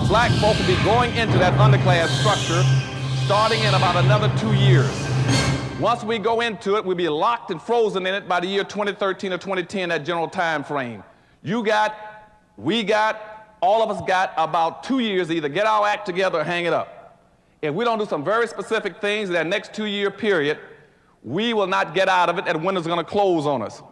black folk will be going into that underclass structure starting in about another 2 years. Once we go into it, we'll be locked and frozen in it by the year 2013 or 2010, that general time frame. You got, we got, all of us got about 2 years to either get our act together or hang it up. If we don't do some very specific things in that next 2-year period, we will not get out of it, and windows are going to close on us.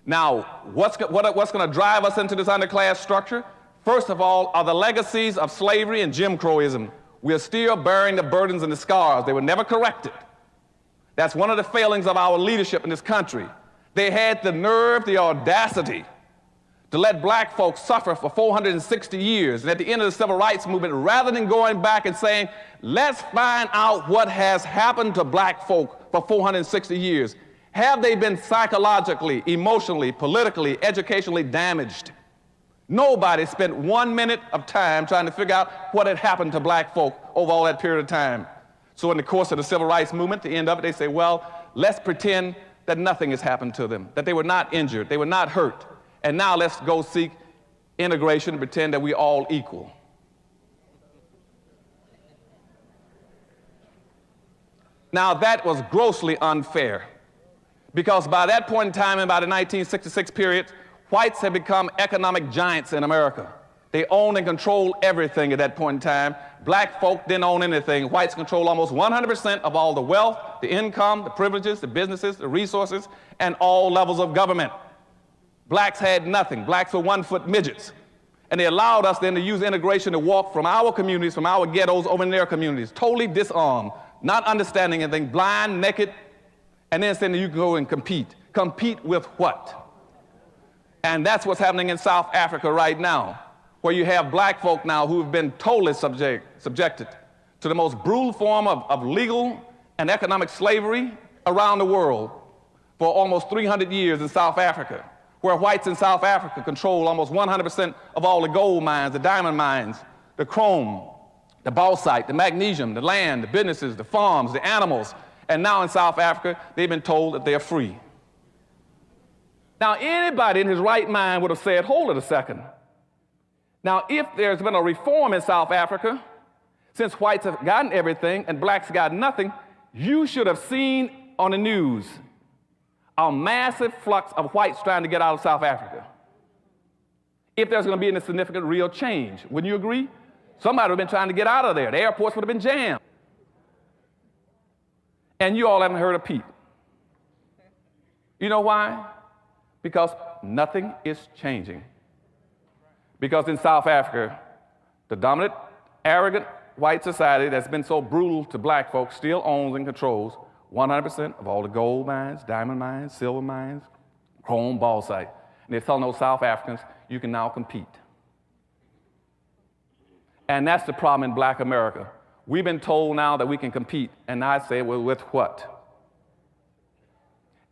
Now, what's going to drive us into this underclass structure? First of all, are the legacies of slavery and Jim Crowism. We are still bearing the burdens and the scars. They were never corrected. That's one of the failings of our leadership in this country. They had the nerve, the audacity to let black folks suffer for 460 years. And at the end of the civil rights movement, rather than going back and saying, let's find out what has happened to black folk for 460 years. Have they been psychologically, emotionally, politically, educationally damaged? Nobody spent 1 minute of time trying to figure out what had happened to black folk over all that period of time. So in the course of the civil rights movement, at the end of it, they say, well, let's pretend that nothing has happened to them, that they were not injured, they were not hurt, and now let's go seek integration and pretend that we're all equal. Now, that was grossly unfair, because by that point in time, in about the 1966 period, whites had become economic giants in America. They owned and controlled everything at that point in time. Black folk didn't own anything. Whites controlled almost 100% of all the wealth, the income, the privileges, the businesses, the resources, and all levels of government. Blacks had nothing. Blacks were 1-foot midgets. And they allowed us then to use integration to walk from our communities, from our ghettos, over in their communities, totally disarmed, not understanding anything, blind, naked, and then saying that you can go and compete. Compete with what? And that's what's happening in South Africa right now, where you have black folk now who have been totally subjected to the most brutal form of legal and economic slavery around the world for almost 300 years in South Africa, where whites in South Africa control almost 100% of all the gold mines, the diamond mines, the chrome, the bauxite, the magnesium, the land, the businesses, the farms, the animals. And now in South Africa, they've been told that they're free. Now, anybody in his right mind would have said, hold it a second. Now, if there's been a reform in South Africa, since whites have gotten everything and blacks got nothing, you should have seen on the news a massive flux of whites trying to get out of South Africa. If there's going to be any significant real change, wouldn't you agree? Somebody would have been trying to get out of there. The airports would have been jammed. And you all haven't heard a peep. You know why? Because nothing is changing. Because in South Africa, the dominant, arrogant white society that's been so brutal to black folks still owns and controls 100% of all the gold mines, diamond mines, silver mines, chrome, bauxite. And they're telling those South Africans, you can now compete. And that's the problem in black America. We've been told now that we can compete, and I say, well, with what?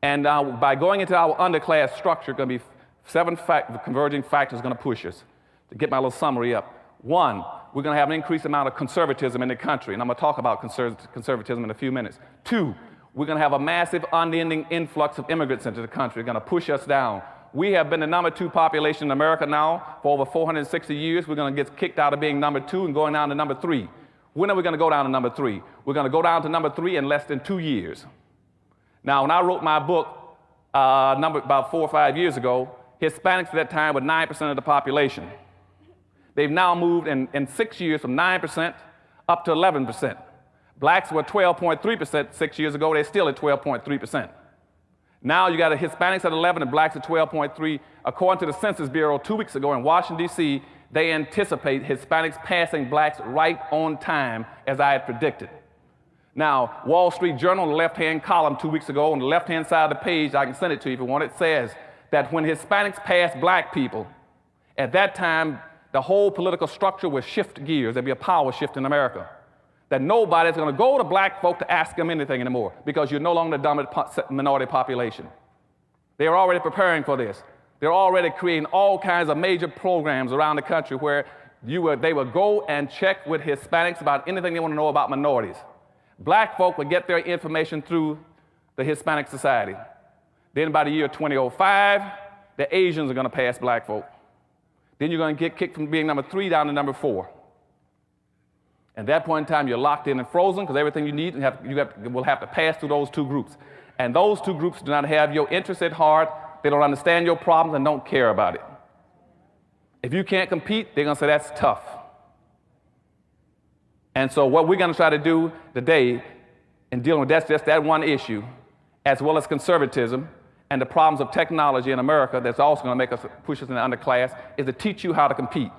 And by going into our underclass structure, going to be 7 converging factors going to push us. To get my little summary up. 1, we're going to have an increased amount of conservatism in the country, and I'm going to talk about conservatism in a few minutes. 2, we're going to have a massive, unending influx of immigrants into the country. They're going to push us down. We have been the number 2 population in America now for over 460 years. We're going to get kicked out of being number 2 and going down to number 3. When are we going to go down to number 3? We're going to go down to number 3 in less than 2 years. Now, when I wrote my book about 4 or 5 years ago, Hispanics at that time were 9% of the population. They've now moved in 6 years from 9% up to 11%. Blacks were 12.3% 6 years ago. They're still at 12.3%. Now you got Hispanics at 11 and blacks at 12.3. According to the Census Bureau 2 weeks ago in Washington, D.C., they anticipate Hispanics passing blacks right on time, as I had predicted. Now, Wall Street Journal, on the left-hand column 2 weeks ago, on the left-hand side of the page, I can send it to you if you want, it says that when Hispanics pass black people, at that time, the whole political structure will shift gears. There'll be a power shift in America. That nobody's going to go to black folk to ask them anything anymore because you're no longer the dominant minority population. They're already preparing for this. They're already creating all kinds of major programs around the country where they will go and check with Hispanics about anything they want to know about minorities. Black folk will get their information through the Hispanic Society. Then by the year 2005, the Asians are going to pass black folk. Then you're going to get kicked from being number 3 down to number 4. At that point in time, you're locked in and frozen because everything you need will have to pass through those 2 groups. And those 2 groups do not have your interests at heart. They don't understand your problems and don't care about it. If you can't compete, they're going to say that's tough. And so what we're going to try to do today in dealing with just that one issue, as well as conservatism and the problems of technology in America that's also going to make us push us in the underclass, is to teach you how to compete.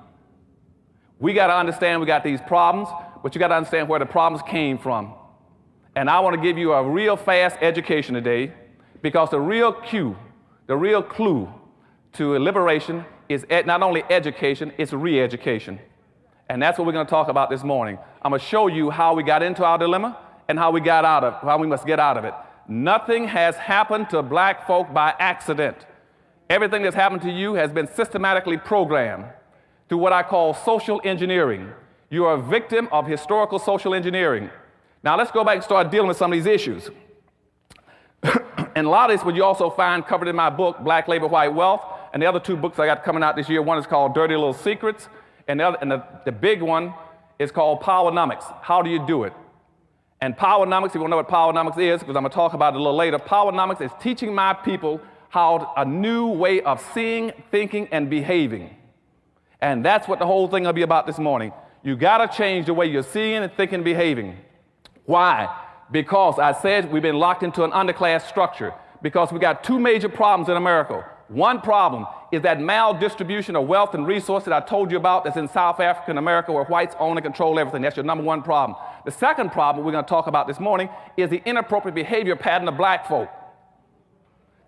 We got to understand we got these problems, but you got to understand where the problems came from. And I want to give you a real fast education today, because the real clue to liberation is not only education, it's re-education. And that's what we're going to talk about this morning. I'm going to show you how we got into our dilemma and how we must get out of it. Nothing has happened to black folk by accident. Everything that's happened to you has been systematically programmed through what I call social engineering. You are a victim of historical social engineering. Now let's go back and start dealing with some of these issues. And a lot of this would you also find covered in my book, Black Labor, White Wealth, and the other 2 books I got coming out this year. One is called Dirty Little Secrets, and the big one is called Powernomics. How do you do it? And Powernomics, if you want to know what Powernomics is, because I'm going to talk about it a little later, Powernomics is teaching my people a new way of seeing, thinking, and behaving. And that's what the whole thing will be about this morning. You got to change the way you're seeing and thinking and behaving. Why? Because I said we've been locked into an underclass structure, because we got 2 major problems in America. One problem is that maldistribution of wealth and resources that I told you about that's in South Africa and America, where whites own and control everything. That's your number 1 problem. The second problem we're going to talk about this morning is the inappropriate behavior pattern of black folk.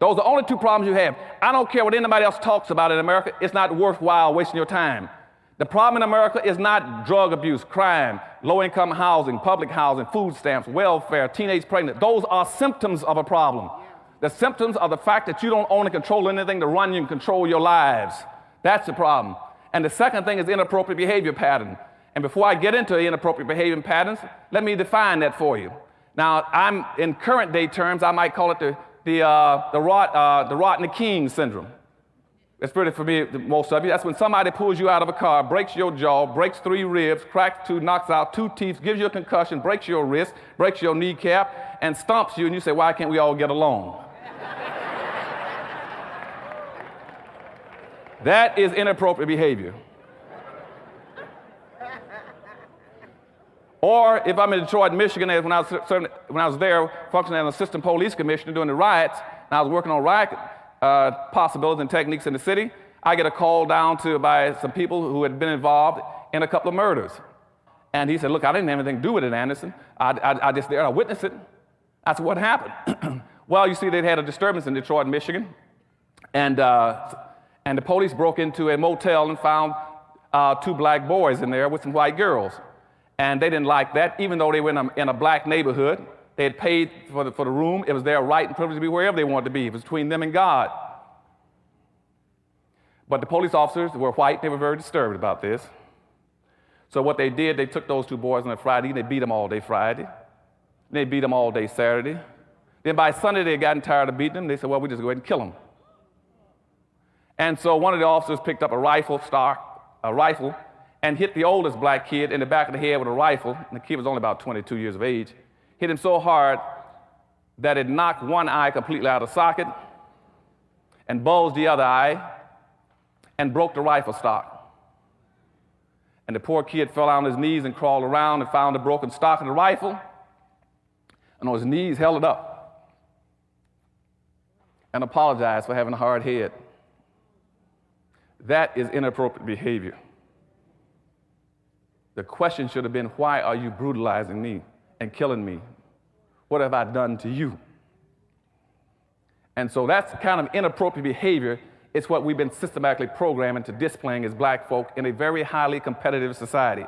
Those are the only 2 problems you have. I don't care what anybody else talks about in America. It's not worthwhile wasting your time. The problem in America is not drug abuse, crime, low-income housing, public housing, food stamps, welfare, teenage pregnancy. Those are symptoms of a problem. The symptoms are the fact that you don't own and control anything to run you and control your lives. That's the problem. And the second thing is inappropriate behavior pattern. And before I get into inappropriate behavior patterns, let me define that for you. Now, in current day terms, I might call it the Rodney King syndrome. It's pretty familiar to most of you. That's when somebody pulls you out of a car, breaks your jaw, breaks 3 ribs, cracks 2, knocks out 2 teeth, gives you a concussion, breaks your wrist, breaks your kneecap, and stomps you, and you say, why can't we all get along? That is inappropriate behavior. Or if I'm in Detroit, Michigan, when I was there functioning as an assistant police commissioner during the riots, and I was working on riot possibilities and techniques in the city, I get a call down by some people who had been involved in a couple of murders. And he said, look, I didn't have anything to do with it, Anderson. I just there, I witnessed it. I said, what happened? Well, you see, they'd had a disturbance in Detroit, Michigan, and the police broke into a motel and found 2 black boys in there with some white girls. And they didn't like that, even though they were in a black neighborhood. They had paid for the room. It was their right and privilege to be wherever they wanted to be. It was between them and God. But the police officers were white. They were very disturbed about this. So what they did, they took those 2 boys on a Friday, and they beat them all day Friday. They beat them all day Saturday. Then by Sunday, they had gotten tired of beating them. They said, well, we just go ahead and kill them. And so one of the officers picked up a rifle, and hit the oldest black kid in the back of the head with a rifle. And the kid was only about 22 years of age. Hit him so hard that it knocked one eye completely out of socket and bulged the other eye and broke the rifle stock. And the poor kid fell on his knees and crawled around and found the broken stock of the rifle, and on his knees held it up and apologized for having a hard head. That is inappropriate behavior. The question should have been, why are you brutalizing me and killing me? What have I done to you? And so that's the kind of inappropriate behavior. It's what we've been systematically programming to displaying as black folk in a very highly competitive society.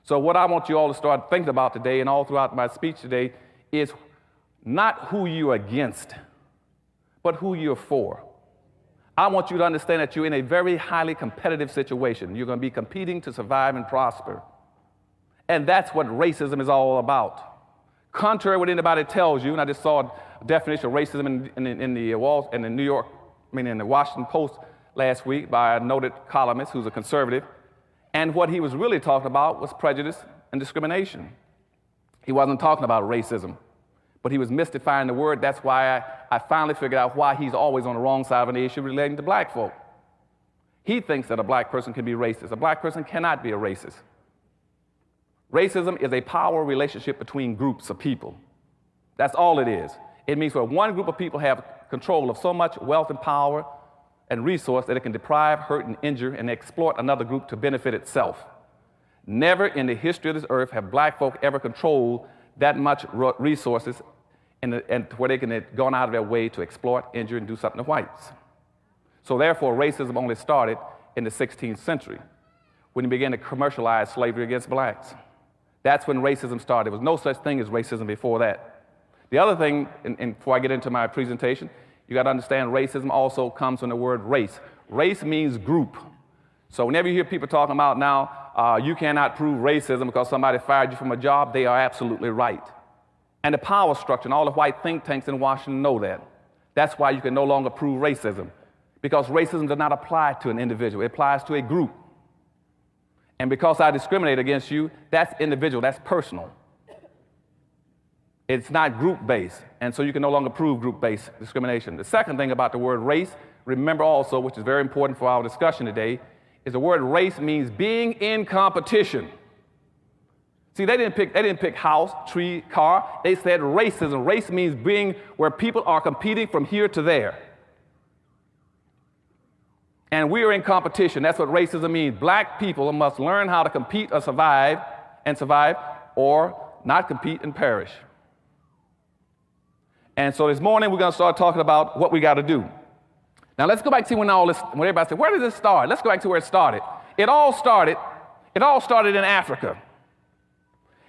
So what I want you all to start thinking about today and all throughout my speech today is not who you're against, but who you're for. I want you to understand that you're in a very highly competitive situation. You're going to be competing to survive and prosper. And that's what racism is all about. Contrary to what anybody tells you, and I just saw a definition of racism in the Washington Post last week by a noted columnist who's a conservative, and what he was really talking about was prejudice and discrimination. He wasn't talking about racism, but he was mystifying the word. That's why I finally figured out why he's always on the wrong side of an issue relating to black folk. He thinks that a black person can be racist. A black person cannot be a racist. Racism is a power relationship between groups of people. That's all it is. It means where one group of people have control of so much wealth and power and resource that it can deprive, hurt, and injure and exploit another group to benefit itself. Never in the history of this earth have black folk ever controlled that much resources and where they can have gone out of their way to exploit, injure, and do something to whites. So therefore, racism only started in the 16th century when he began to commercialize slavery against blacks. That's when racism started. There was no such thing as racism before that. The other thing, and before I get into my presentation, you got to understand racism also comes from the word race. Race means group. So whenever you hear people talking about now, you cannot prove racism because somebody fired you from a job, they are absolutely right. And the power structure and all the white think tanks in Washington know that. That's why you can no longer prove racism, because racism does not apply to an individual. It applies to a group. And because I discriminate against you, that's individual, that's personal. It's not group-based, and so you can no longer prove group-based discrimination. The second thing about the word race, remember also, which is very important for our discussion today, is the word race means being in competition. See, they didn't pick house, tree, car. They said racism. Race means being where people are competing from here to there. And we are in competition. That's what racism means. Black people must learn how to compete or survive, or not compete and perish. And so this morning we're going to start talking about what we got to do. Now let's go back to when everybody said, where did this start? Let's go back to where it started. It all started in Africa.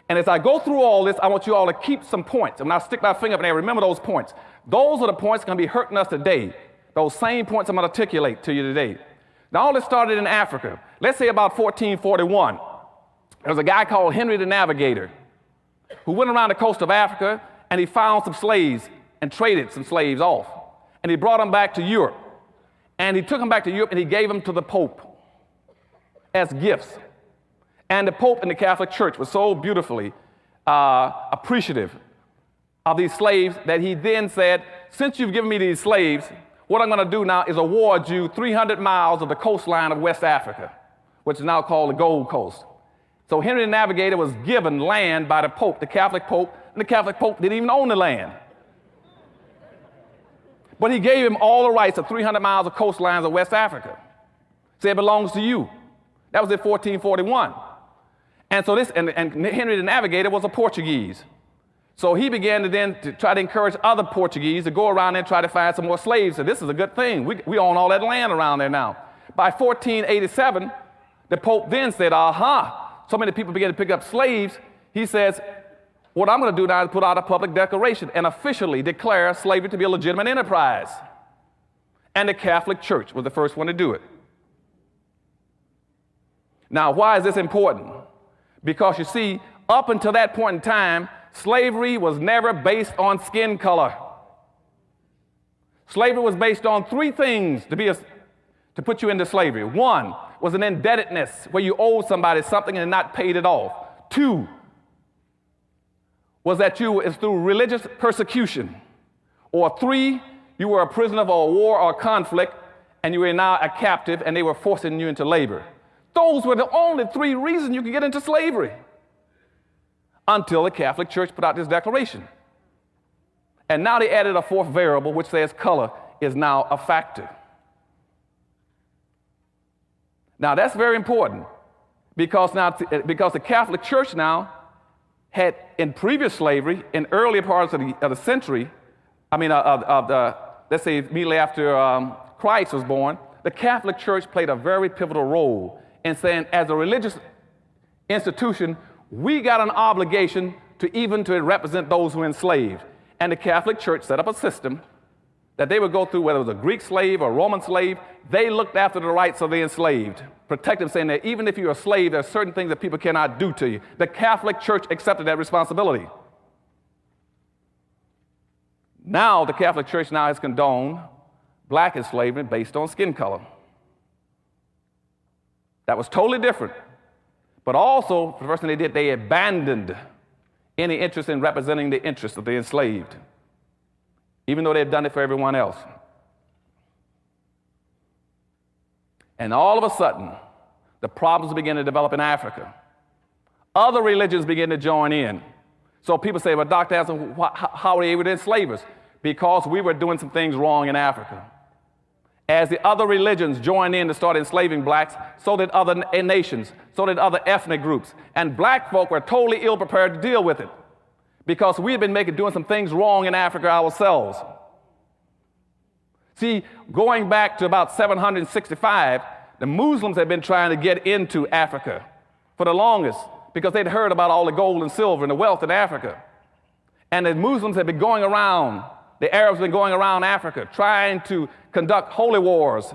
And as I go through all this, I want you all to keep some points. And when I stick my finger up in there, remember those points. Those are the points going to be hurting us today. Those same points I'm going to articulate to you today. Now all this started in Africa. Let's say about 1441. There was a guy called Henry the Navigator who went around the coast of Africa and he found some slaves and traded some slaves off. And he brought them back to Europe. And he took them back to Europe and he gave them to the Pope as gifts. And the Pope in the Catholic Church was so beautifully appreciative of these slaves that he then said, since you've given me these slaves, what I'm going to do now is award you 300 miles of the coastline of West Africa, which is now called the Gold Coast. So Henry the Navigator was given land by the Pope, the Catholic Pope, and the Catholic Pope didn't even own the land. But he gave him all the rights of 300 miles of coastlines of West Africa. Said it belongs to you. That was in 1441. And so and Henry the Navigator was a Portuguese. So he began to try to encourage other Portuguese to go around and try to find some more slaves. So this is a good thing. We own all that land around there now. By 1487, the Pope then said, so many people began to pick up slaves. He says, what I'm going to do now is put out a public declaration and officially declare slavery to be a legitimate enterprise. And the Catholic Church was the first one to do it. Now, why is this important? Because you see, up until that point in time, slavery was never based on skin color. Slavery was based on three things to put you into slavery. One was an indebtedness, where you owed somebody something and not paid it off. Two was that you is through religious persecution. Or three, you were a prisoner of a war or conflict, and you were now a captive, and they were forcing you into labor. Those were the only three reasons you could get into slavery, until the Catholic Church put out this declaration. And now they added a fourth variable, which says color is now a factor. Now that's very important, because the Catholic Church now had, in previous slavery, in earlier parts of the century, let's say immediately after Christ was born, the Catholic Church played a very pivotal role in saying, as a religious institution, we got an obligation to represent those who were enslaved. And the Catholic Church set up a system that they would go through, whether it was a Greek slave or a Roman slave. They looked after the rights of the enslaved, protect them, saying that even if you're a slave, there are certain things that people cannot do to you. The Catholic Church accepted that responsibility. Now, the Catholic Church now has condoned black enslavement based on skin color. That was totally different. But also, the first thing they did, they abandoned any interest in representing the interests of the enslaved, even though they had done it for everyone else. And all of a sudden, the problems began to develop in Africa. Other religions began to join in. So people say, well, Dr. Anderson, how were they able to enslave us? Because we were doing some things wrong in Africa. As the other religions joined in to start enslaving blacks, so did other nations, so did other ethnic groups. And black folk were totally ill-prepared to deal with it because we had been doing some things wrong in Africa ourselves. See, going back to about 765, the Muslims had been trying to get into Africa for the longest because they'd heard about all the gold and silver and the wealth in Africa. And the Muslims had been going around, the Arabs had been going around Africa trying to conduct holy wars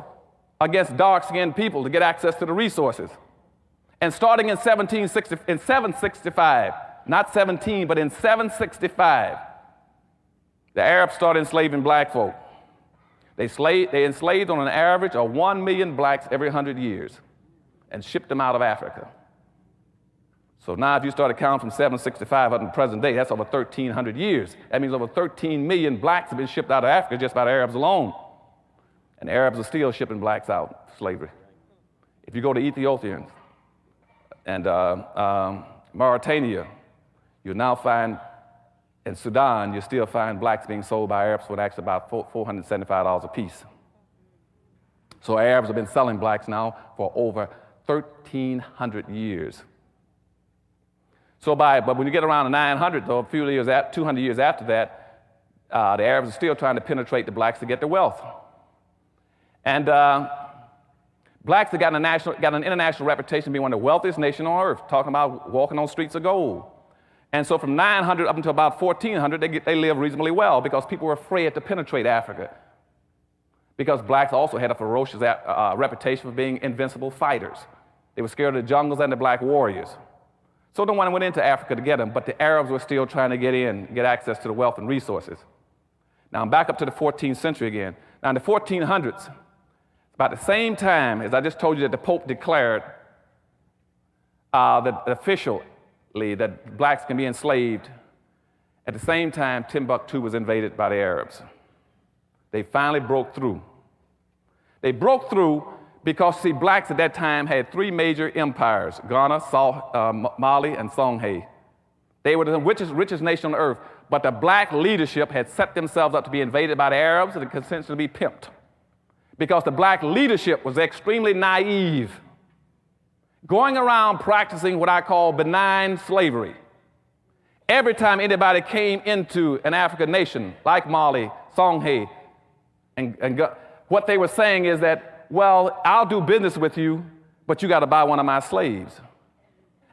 against dark-skinned people to get access to the resources. And starting in 765, not 17, but in 765, the Arabs started enslaving black folk. They enslaved on an average of 1 million blacks every 100 years and shipped them out of Africa. So now if you start counting from 765 up to the present day, that's over 1,300 years. That means over 13 million blacks have been shipped out of Africa just by the Arabs alone. And the Arabs are still shipping blacks out of slavery. If you go to Ethiopia and Mauritania, you'll now find, in Sudan, you still find blacks being sold by Arabs for actually about $475 a piece. So Arabs have been selling blacks now for over 1,300 years. But when you get around the 900, though, 200 years after that, the Arabs are still trying to penetrate the blacks to get their wealth. And blacks have gotten an international reputation of being one of the wealthiest nations on earth, talking about walking on streets of gold. And so from 900 up until about 1400, they lived reasonably well because people were afraid to penetrate Africa. Because blacks also had a ferocious reputation for being invincible fighters. They were scared of the jungles and the black warriors. So no one went into Africa to get them, but the Arabs were still trying to get in, get access to the wealth and resources. Now I'm back up to the 14th century again. Now in the 1400s, about the same time as I just told you that the Pope declared that officially that blacks can be enslaved, at the same time Timbuktu was invaded by the Arabs. They finally broke through. They broke through because, see, blacks at that time had three major empires, Ghana, Mali, and Songhai. They were the richest nation on earth, but the black leadership had set themselves up to be invaded by the Arabs and consented to be pimped. Because the black leadership was extremely naive, going around practicing what I call benign slavery. Every time anybody came into an African nation, like Mali, Songhai, and what they were saying is that, well, I'll do business with you, but you got to buy one of my slaves.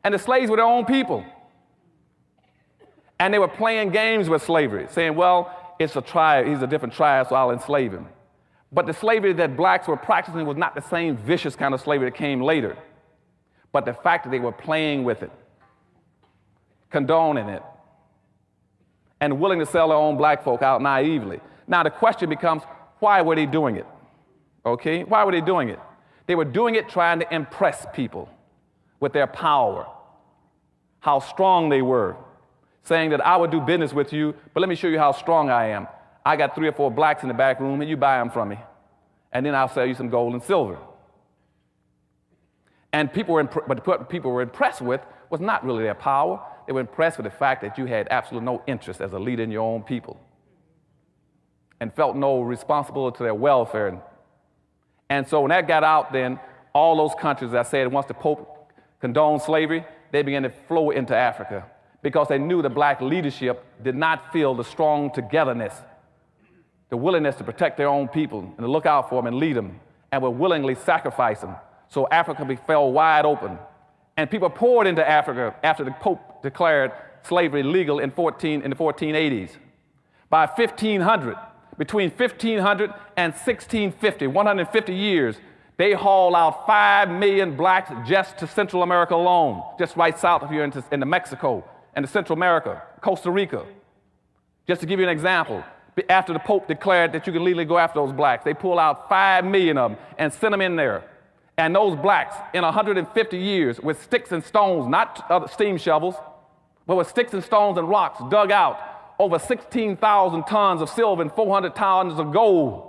And the slaves were their own people. And they were playing games with slavery, saying, well, it's a tribe, he's a different tribe, so I'll enslave him. But the slavery that blacks were practicing was not the same vicious kind of slavery that came later, but the fact that they were playing with it, condoning it, and willing to sell their own black folk out naively. Now the question becomes, why were they doing it? Okay, why were they doing it? They were doing it trying to impress people with their power, how strong they were, saying that I would do business with you, but let me show you how strong I am. I got 3 or 4 blacks in the back room, and you buy them from me, and then I'll sell you some gold and silver. And what people were impressed with was not really their power. They were impressed with the fact that you had absolutely no interest as a leader in your own people and felt no responsibility to their welfare. And so when that got out, then all those countries, as I said, once the Pope condoned slavery, they began to flow into Africa because they knew the black leadership did not feel the strong togetherness, the willingness to protect their own people and to look out for them and lead them, and would willingly sacrifice them. So Africa fell wide open. And people poured into Africa after the Pope declared slavery legal in the 1480s. By 1500, between 1500 and 1650, 150 years, they hauled out 5 million blacks just to Central America alone, just right south of here into Mexico and to Central America, Costa Rica. Just to give you an example, after the Pope declared that you could legally go after those blacks, they pulled out 5 million of them and sent them in there. And those blacks in 150 years with sticks and stones, not steam shovels, but with sticks and stones and rocks dug out over 16,000 tons of silver and 400 tons of gold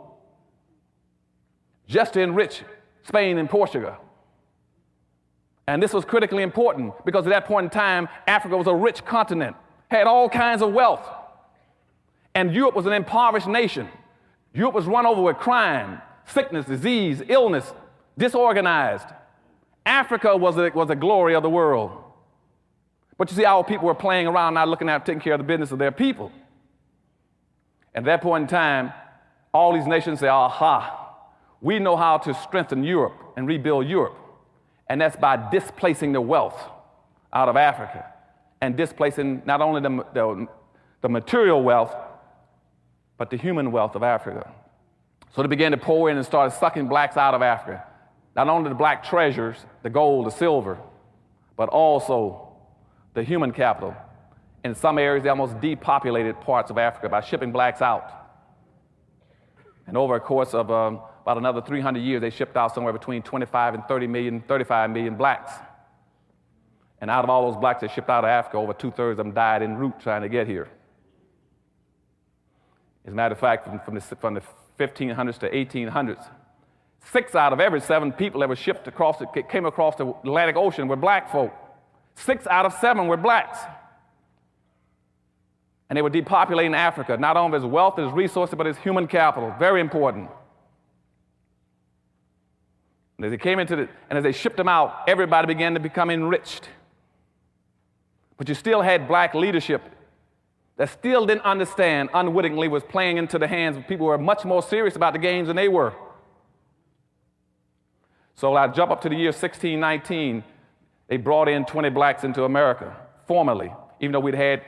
just to enrich Spain and Portugal. And this was critically important because at that point in time, Africa was a rich continent, had all kinds of wealth. And Europe was an impoverished nation. Europe was run over with crime, sickness, disease, illness, disorganized. Africa was the glory of the world. But you see, our people were playing around, not looking at taking care of the business of their people. At that point in time, all these nations say, aha, we know how to strengthen Europe and rebuild Europe. And that's by displacing the wealth out of Africa and displacing not only the material wealth, but the human wealth of Africa. So they began to pour in and started sucking blacks out of Africa. Not only the black treasures, the gold, the silver, but also the human capital. In some areas, they almost depopulated parts of Africa by shipping blacks out. And over a course of about another 300 years, they shipped out somewhere between 25 and 35 million blacks. And out of all those blacks that shipped out of Africa, over 2/3 of them died en route trying to get here. As a matter of fact, from the 1500s to 1800s, 6 out of every 7 people that were shipped came across the Atlantic Ocean were black folk. 6 out of 7 were blacks. And they were depopulating Africa, not only as wealth, as resources, but as human capital. Very important. And as they came and as they shipped them out, everybody began to become enriched. But you still had black leadership that still didn't understand, unwittingly was playing into the hands of people who were much more serious about the games than they were. So I jump up to the year 1619. They brought in 20 blacks into America, formally, even though we'd had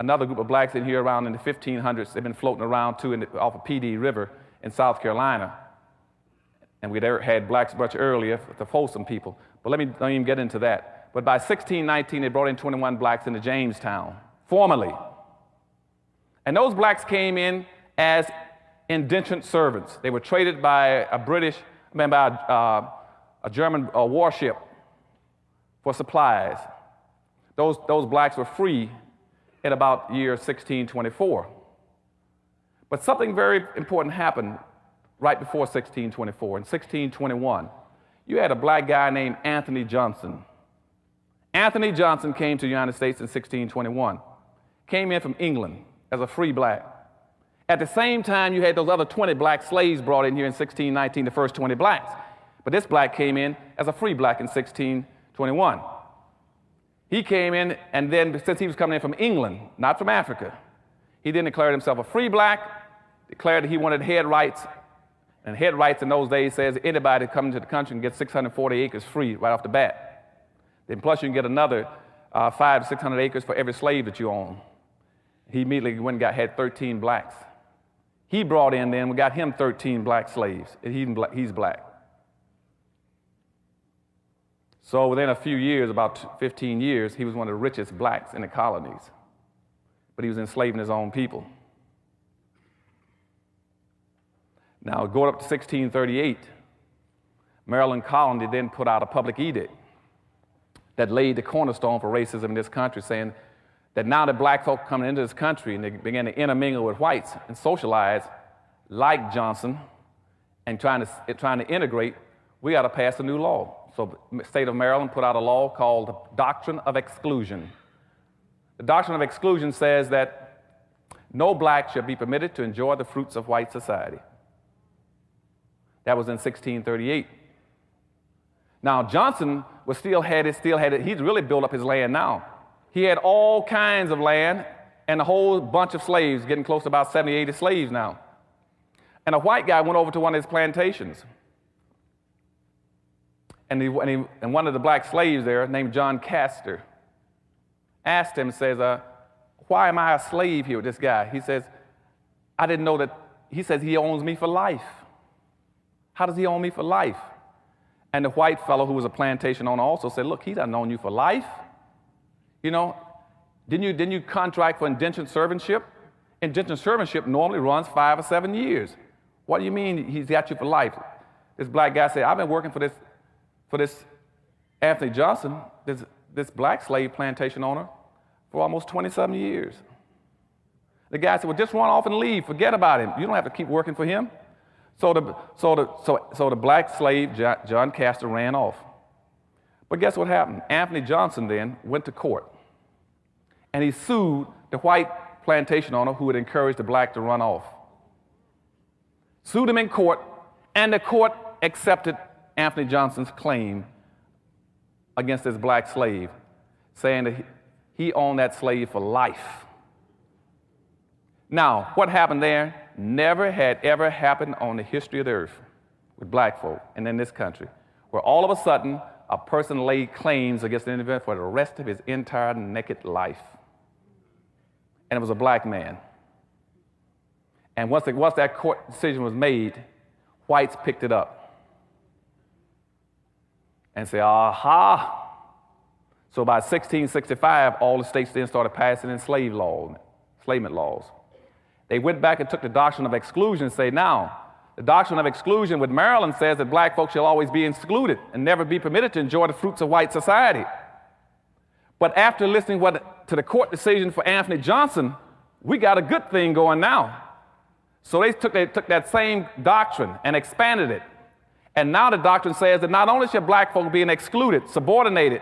another group of blacks in here around in the 1500s. They've been floating around too off of PD River in South Carolina. And we'd had blacks much earlier, the Folsom people. But let me don't even get into that. But by 1619, they brought in 21 blacks into Jamestown, formally. And those blacks came in as indentured servants. They were traded by a German warship for supplies. Those blacks were free in about year 1624. But something very important happened right before 1624. In 1621, you had a black guy named Anthony Johnson. Anthony Johnson came to the United States in 1621, came in from England as a free black. At the same time, you had those other 20 black slaves brought in here in 1619, the first 20 blacks. But this black came in as a free black in 1621. He came in, and then since he was coming in from England, not from Africa, he then declared himself a free black, declared that he wanted head rights. And head rights in those days says anybody coming to the country can get 640 acres free right off the bat. Then plus you can get another 500 to 600 acres for every slave that you own. He immediately went and had 13 blacks. He brought in then, we got him 13 black slaves. And he's black. So within a few years, about 15 years, he was one of the richest blacks in the colonies. But he was enslaving his own people. Now, going up to 1638, Maryland colony then put out a public edict that laid the cornerstone for racism in this country, saying that now that black folk coming into this country and they began to intermingle with whites and socialize like Johnson and trying to integrate, we got to pass a new law. So the state of Maryland put out a law called the Doctrine of Exclusion. The Doctrine of Exclusion says that no black shall be permitted to enjoy the fruits of white society. That was in 1638. Now, Johnson still had it. He's really built up his land now. He had all kinds of land and a whole bunch of slaves, getting close to about 70, 80 slaves now. And a white guy went over to one of his plantations. And one of the black slaves there, named John Castor, asked him, says, why am I a slave here with this guy? He says, I didn't know that. He says he owns me for life. How does he own me for life? And the white fellow who was a plantation owner also said, look, he doesn't own you for life. You know, didn't you contract for indentured servantship? Indentured servantship normally runs 5 or 7 years. What do you mean he's got you for life? This black guy said, I've been working for this for this Anthony Johnson, this black slave plantation owner, for almost 27 years. The guy said, well, just run off and leave. Forget about him. You don't have to keep working for him. So the black slave, John Castor, ran off. But guess what happened? Anthony Johnson then went to court, and he sued the white plantation owner who had encouraged the black to run off. Sued him in court, and the court accepted Anthony Johnson's claim against this black slave, saying that he owned that slave for life. Now, what happened there never had ever happened on the history of the earth with black folk and in this country, where all of a sudden a person laid claims against an individual for the rest of his entire naked life. And it was a black man. And once that court decision was made, whites picked it up and said, aha. So by 1665, all the states then started passing enslavement laws. They went back and took the doctrine of exclusion and say, now, the doctrine of exclusion with Maryland says that black folks shall always be excluded and never be permitted to enjoy the fruits of white society. But after listening to the court decision for Anthony Johnson, we got a good thing going now. So they took that same doctrine and expanded it. And now the doctrine says that not only should black folk be excluded, subordinated,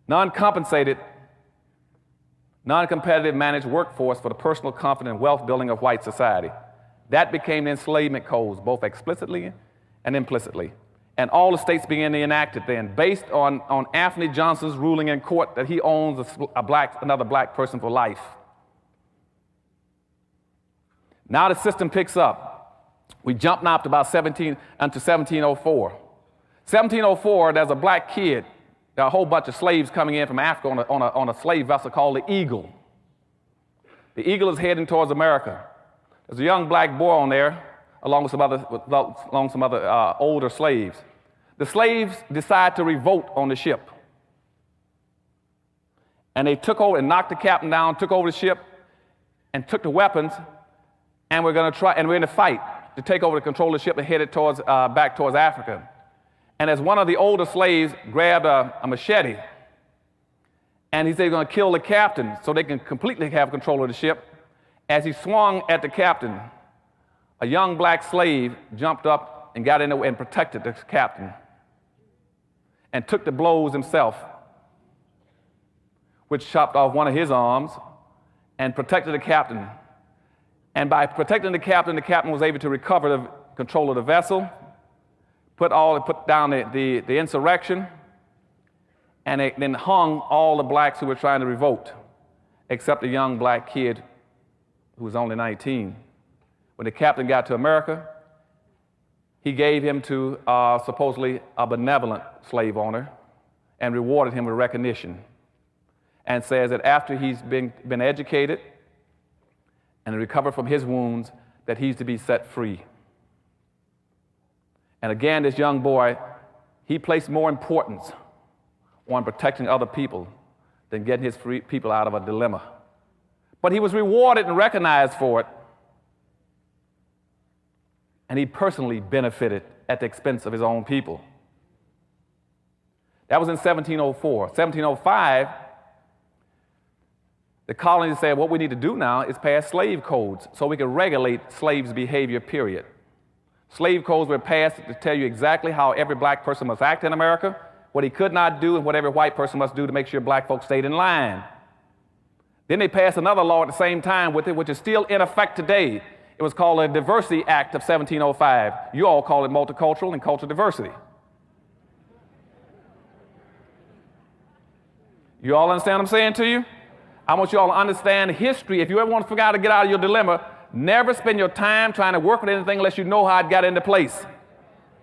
non-compensated, non-competitive managed workforce for the personal comfort and wealth building of white society. That became the enslavement codes, both explicitly and implicitly. And all the states began to enact it then, based on Anthony Johnson's ruling in court that he owns another black person for life. Now the system picks up. We jump now up to about 1704. 1704, there's a black kid. There are a whole bunch of slaves coming in from Africa on a slave vessel called the Eagle. The Eagle is heading towards America. There's a young black boy on there, along with some other older slaves. The slaves decide to revolt on the ship. And they took over and knocked the captain down, took over the ship, and took the weapons, and we're going to fight to take over the control of the ship and head it back towards Africa. And as one of the older slaves grabbed a machete, and he said he's going to kill the captain so they can completely have control of the ship, as he swung at the captain, a young black slave jumped up and got in there and protected the captain and took the blows himself, which chopped off one of his arms and protected the captain. And by protecting the captain was able to recover the control of the vessel, put down the insurrection, and they then hung all the blacks who were trying to revolt, except a young black kid who was only 19. When the captain got to America, he gave him to supposedly a benevolent slave owner and rewarded him with recognition, and says that after he's been educated and recovered from his wounds, that he's to be set free. And again, this young boy, he placed more importance on protecting other people than getting his free people out of a dilemma. But he was rewarded and recognized for it. And he personally benefited at the expense of his own people. That was in 1704. 1705, the colonies said, what we need to do now is pass slave codes so we can regulate slaves' behavior, period. Slave codes were passed to tell you exactly how every black person must act in America, what he could not do, and what every white person must do to make sure black folks stayed in line. Then they passed another law at the same time with it, which is still in effect today. It was called the Diversity Act of 1705. You all call it multicultural and cultural diversity. You all understand what I'm saying to you? I want you all to understand history. If you ever want to figure out how to get out of your dilemma, never spend your time trying to work with anything unless you know how it got into place.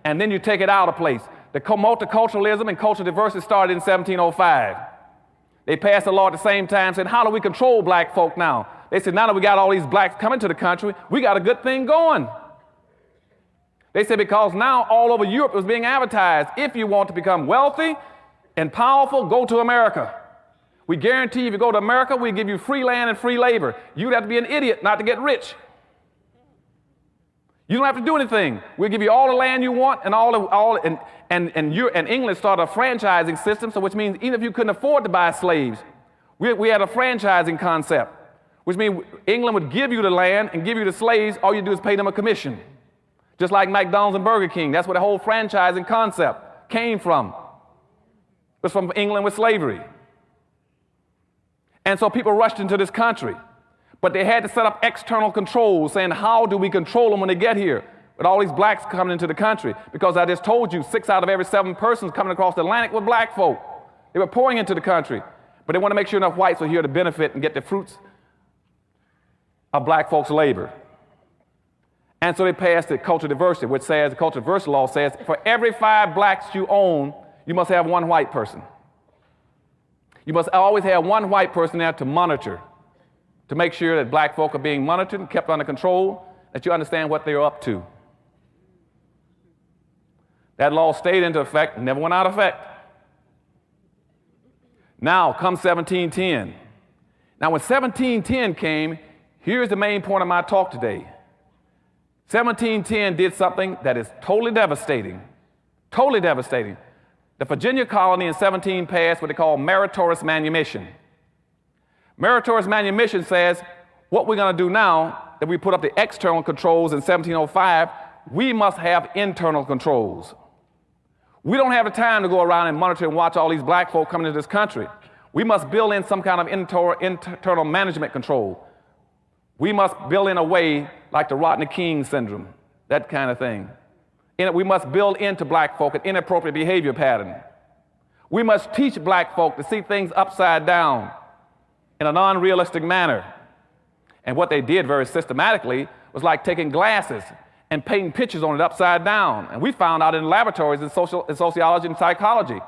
And then you take it out of place. The multiculturalism and cultural diversity started in 1705. They passed a law at the same time saying, how do we control black folk now? They said, now that we got all these blacks coming to the country, we got a good thing going. They said, because now all over Europe it was being advertised, if you want to become wealthy and powerful, go to America. We guarantee if you go to America, we give you free land and free labor. You'd have to be an idiot not to get rich. You don't have to do anything. We'll give you all the land you want and England started a franchising system, so which means even if you couldn't afford to buy slaves, we had a franchising concept, which means England would give you the land and give you the slaves. All you do is pay them a commission. Just like McDonald's and Burger King. That's where the whole franchising concept came from. It was from England with slavery. And so people rushed into this country. But they had to set up external controls, saying, how do we control them when they get here? With all these blacks coming into the country. Because I just told you, 6 out of every 7 persons coming across the Atlantic were black folk. They were pouring into the country. But they want to make sure enough whites were here to benefit and get the fruits of black folks' labor. And so they passed the cultural diversity, which says, the cultural diversity law says, for every 5 blacks you own, you must have 1 white person. You must always have 1 white person there to monitor, to make sure that black folk are being monitored and kept under control, that you understand what they're up to. That law stayed into effect, never went out of effect. Now comes 1710. Now when 1710 came, here's the main point of my talk today. 1710 did something that is totally devastating. Totally devastating. The Virginia colony in 17 passed what they call meritorious manumission. Meritorious manumission says, what we're going to do now, that we put up the external controls in 1705, we must have internal controls. We don't have the time to go around and monitor and watch all these black folk coming into this country. We must build in some kind of internal management control. We must build in a way like the Rodney King syndrome, that kind of thing. We must build into black folk an inappropriate behavior pattern. We must teach black folk to see things upside down in a non-realistic manner. And what they did very systematically was like taking glasses and painting pictures on it upside down. And we found out in laboratories in sociology and psychology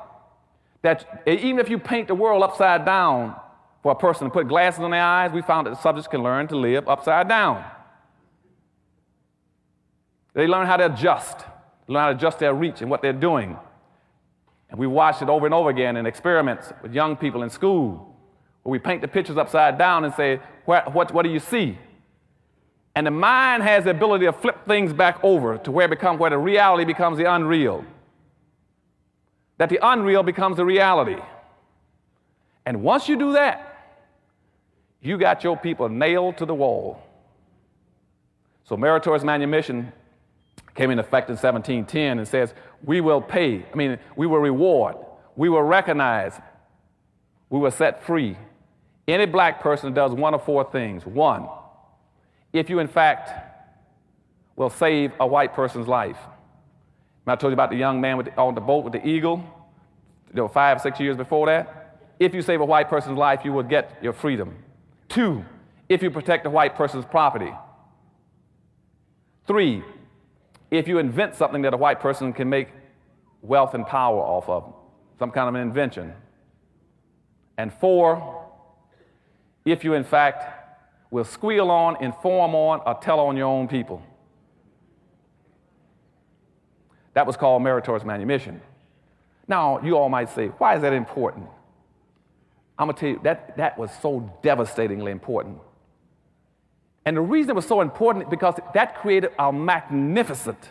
that even if you paint the world upside down for a person to put glasses on their eyes, we found that the subjects can learn to live upside down. They learn how to adjust, learn how to adjust their reach and what they're doing. And we watched it over and over again in experiments with young people in school, where we paint the pictures upside down and say, what do you see? And the mind has the ability to flip things back over to where the reality becomes the unreal. That the unreal becomes the reality. And once you do that, you got your people nailed to the wall. So meritorious manumission came into effect in 1710 and says, we will reward, we will recognize, we will set free any black person who does 1 of 4 things. 1, if you in fact will save a white person's life. I told you about the young man on the boat with the eagle, 5 or 6 years before that. If you save a white person's life, you will get your freedom. 2, if you protect the white person's property. 3, if you invent something that a white person can make wealth and power off of, some kind of an invention. And 4, if you in fact will squeal on, inform on, or tell on your own people. That was called meritorious manumission. Now, you all might say, why is that important? I'm going to tell you, that was so devastatingly important. And the reason it was so important is because that created a magnificent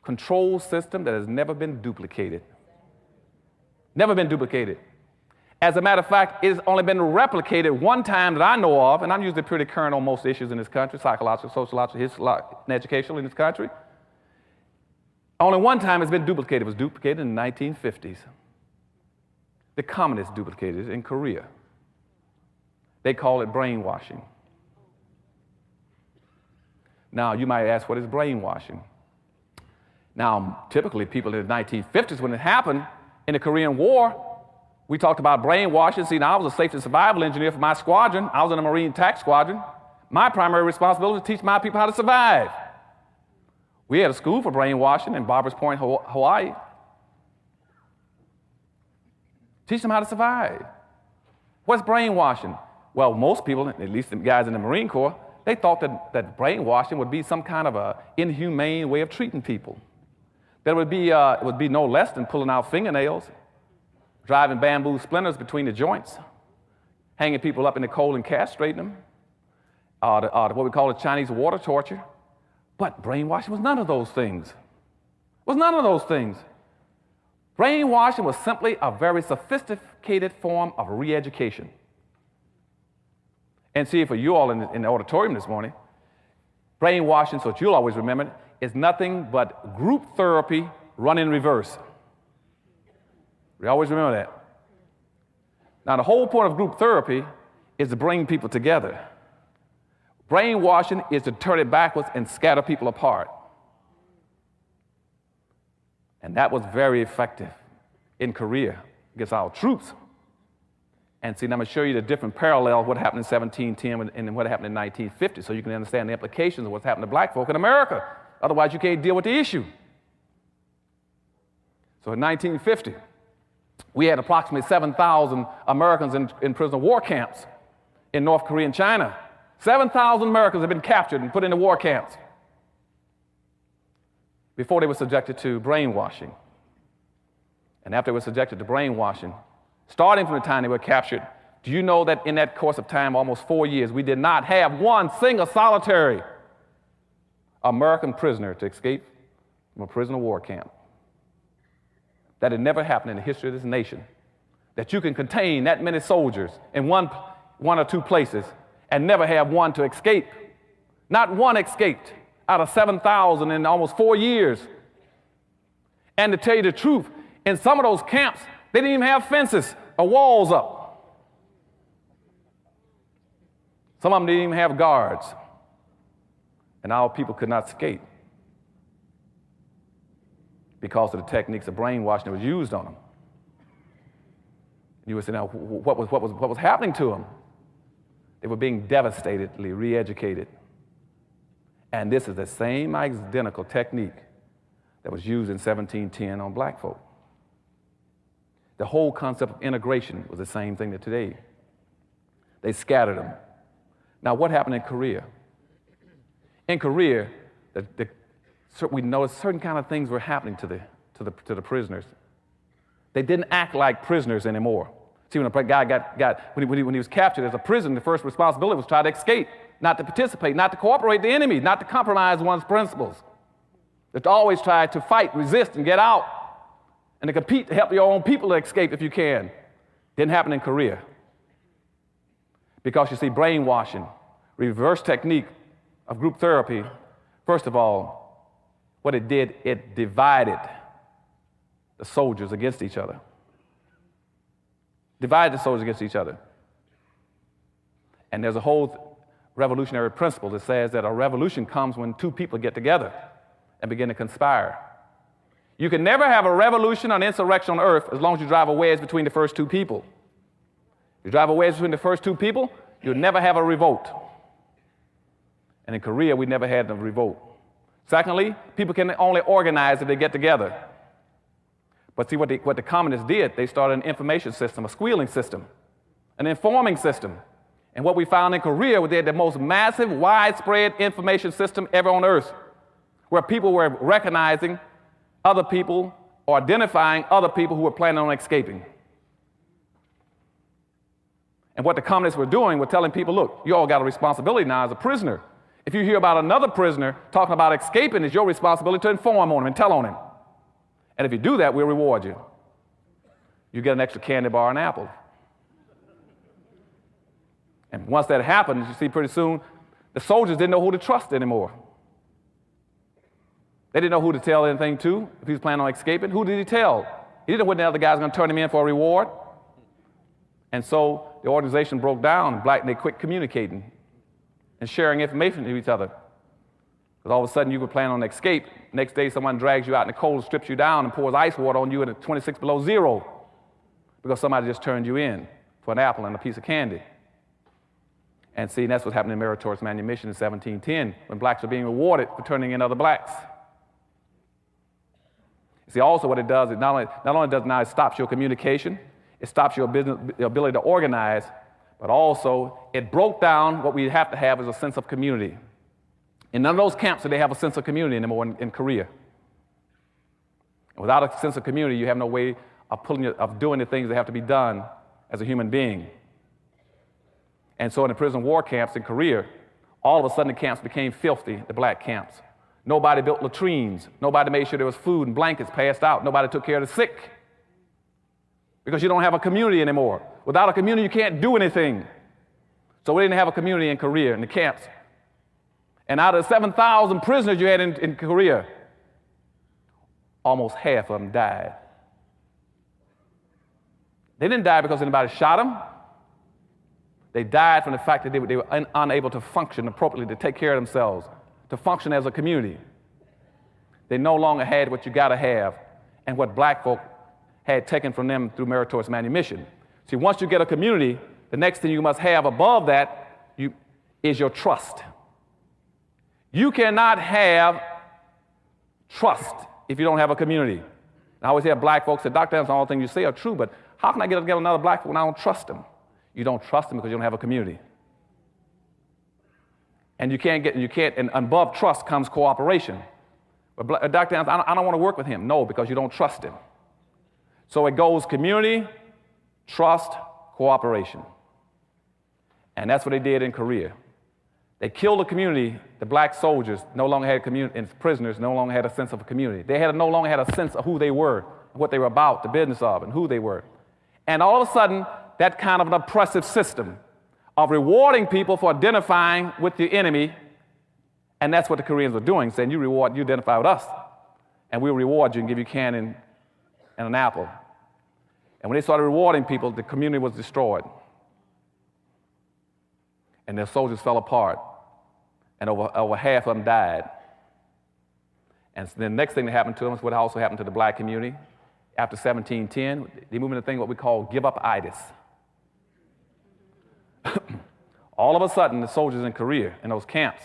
control system that has never been duplicated. Never been duplicated. As a matter of fact, it has only been replicated 1 time that I know of, and I'm usually pretty current on most issues in this country, psychological, sociological, and educational in this country. Only 1 time it's been duplicated. It was duplicated in the 1950s. The communists duplicated it in Korea. They call it brainwashing. Now, you might ask, what is brainwashing? Now, typically, people in the 1950s, when it happened in the Korean War, we talked about brainwashing. See, now I was a safety and survival engineer for my squadron. I was in a Marine attack squadron. My primary responsibility was to teach my people how to survive. We had a school for brainwashing in Barbers Point, Hawaii. Teach them how to survive. What's brainwashing? Well, most people, at least the guys in the Marine Corps, they thought that brainwashing would be some kind of a inhumane way of treating people. That it would be no less than pulling out fingernails, driving bamboo splinters between the joints, hanging people up in the cold and castrating them, what we call the Chinese water torture. But brainwashing was none of those things. It was none of those things. Brainwashing was simply a very sophisticated form of re-education. And see, for you all in the auditorium this morning, brainwashing, so that you'll always remember it, is nothing but group therapy run in reverse. We always remember that. Now, the whole point of group therapy is to bring people together. Brainwashing is to turn it backwards and scatter people apart. And that was very effective in Korea against our troops. And see, now I'm going to show you the different parallels of what happened in 1710 and what happened in 1950, so you can understand the implications of what's happened to black folk in America. Otherwise, you can't deal with the issue. So in 1950, we had approximately 7,000 Americans in prisoner war camps in North Korea and China. 7,000 Americans had been captured and put into war camps before they were subjected to brainwashing. And after they were subjected to brainwashing, starting from the time they were captured, do you know that in that course of time, almost 4 years, we did not have one single solitary American prisoner to escape from a prisoner war camp? That had never happened in the history of this nation, that you can contain that many soldiers in one or two places and never have one to escape. Not one escaped out of 7,000 in almost 4 years. And to tell you the truth, in some of those camps, they didn't even have fences or walls up. Some of them didn't even have guards. And our people could not escape because of the techniques of brainwashing that was used on them. You would say, now, what was happening to them? They were being devastatedly re-educated. And this is the same identical technique that was used in 1710 on black folk. The whole concept of integration was the same thing that today. They scattered them. Now, what happened in Korea? In Korea, we noticed certain kind of things were happening to the prisoners. They didn't act like prisoners anymore. See, when a guy when he was captured as a prisoner, the first responsibility was to try to escape, not to participate, not to cooperate with the enemy, not to compromise one's principles. But to always try to fight, resist, and get out, and to compete to help your own people to escape if you can. Didn't happen in Korea. Because you see, brainwashing, reverse technique of group therapy, first of all, what it did, it divided the soldiers against each other. Divided the soldiers against each other. And there's a whole revolutionary principle that says that a revolution comes when two people get together and begin to conspire. You can never have a revolution or an insurrection on earth as long as you drive a wedge between the first two people. You drive a wedge between the first two people, you'll never have a revolt. And in Korea, we never had a revolt. Secondly, people can only organize if they get together. But see, what the communists did, they started an information system, a squealing system, an informing system. And what we found in Korea was they had the most massive, widespread information system ever on earth, where people were recognizing other people or identifying other people who were planning on escaping. And what the communists were doing was telling people, look, you all got a responsibility now as a prisoner. If you hear about another prisoner talking about escaping, it's your responsibility to inform on him and tell on him. And if you do that, we'll reward you. You get an extra candy bar and apple. And once that happens, you see pretty soon, the soldiers didn't know who to trust anymore. They didn't know who to tell anything to if he was planning on escaping. Who did he tell? He didn't know when the other guy's going to turn him in for a reward. And so the organization broke down, and they quit communicating and sharing information to each other. Because all of a sudden you were planning on escape. Next day someone drags you out in the cold, strips you down, and pours ice water on you at 26 below zero because somebody just turned you in for an apple and a piece of candy. And see, that's what happened in meritorious manumission in 1710 when blacks were being rewarded for turning in other blacks. See, also what it does, it not only does it stops your communication, it stops your ability to organize, but also it broke down what we have to have as a sense of community. In none of those camps did they have a sense of community anymore in Korea. And without a sense of community, you have no way of doing the things that have to be done as a human being. And so in the prison war camps in Korea, all of a sudden the camps became filthy, the black camps. Nobody built latrines. Nobody made sure there was food and blankets passed out. Nobody took care of the sick. Because you don't have a community anymore. Without a community, you can't do anything. So we didn't have a community in Korea, in the camps. And out of the 7,000 prisoners you had in Korea, almost half of them died. They didn't die because anybody shot them. They died from the fact that they were unable to function appropriately, to take care of themselves, to function as a community. They no longer had what you got to have and what black folk had taken from them through meritorious manumission. See, once you get a community, the next thing you must have above that is your trust. You cannot have trust if you don't have a community. I always hear black folks say, Dr. Anderson, all the things you say are true, but how can I get together another black folk when I don't trust them? You don't trust them because you don't have a community. And and above trust comes cooperation. But Dr. Anderson, I don't want to work with him. No, because you don't trust him. So it goes community, trust, cooperation. And that's what they did in Korea. They killed the community. The black soldiers no longer had a community, and prisoners no longer had a sense of a community. They no longer had a sense of who they were, what they were about, the business of, and who they were. And all of a sudden, that kind of an oppressive system of rewarding people for identifying with the enemy, and that's what the Koreans were doing, saying, you identify with us, and we'll reward you and give you a can and an apple. And when they started rewarding people, the community was destroyed. And their soldiers fell apart. And over half of them died. And so the next thing that happened to them is what also happened to the black community. After 1710, they moved into a thing what we call give-up-itis. All of a sudden, the soldiers in Korea, in those camps,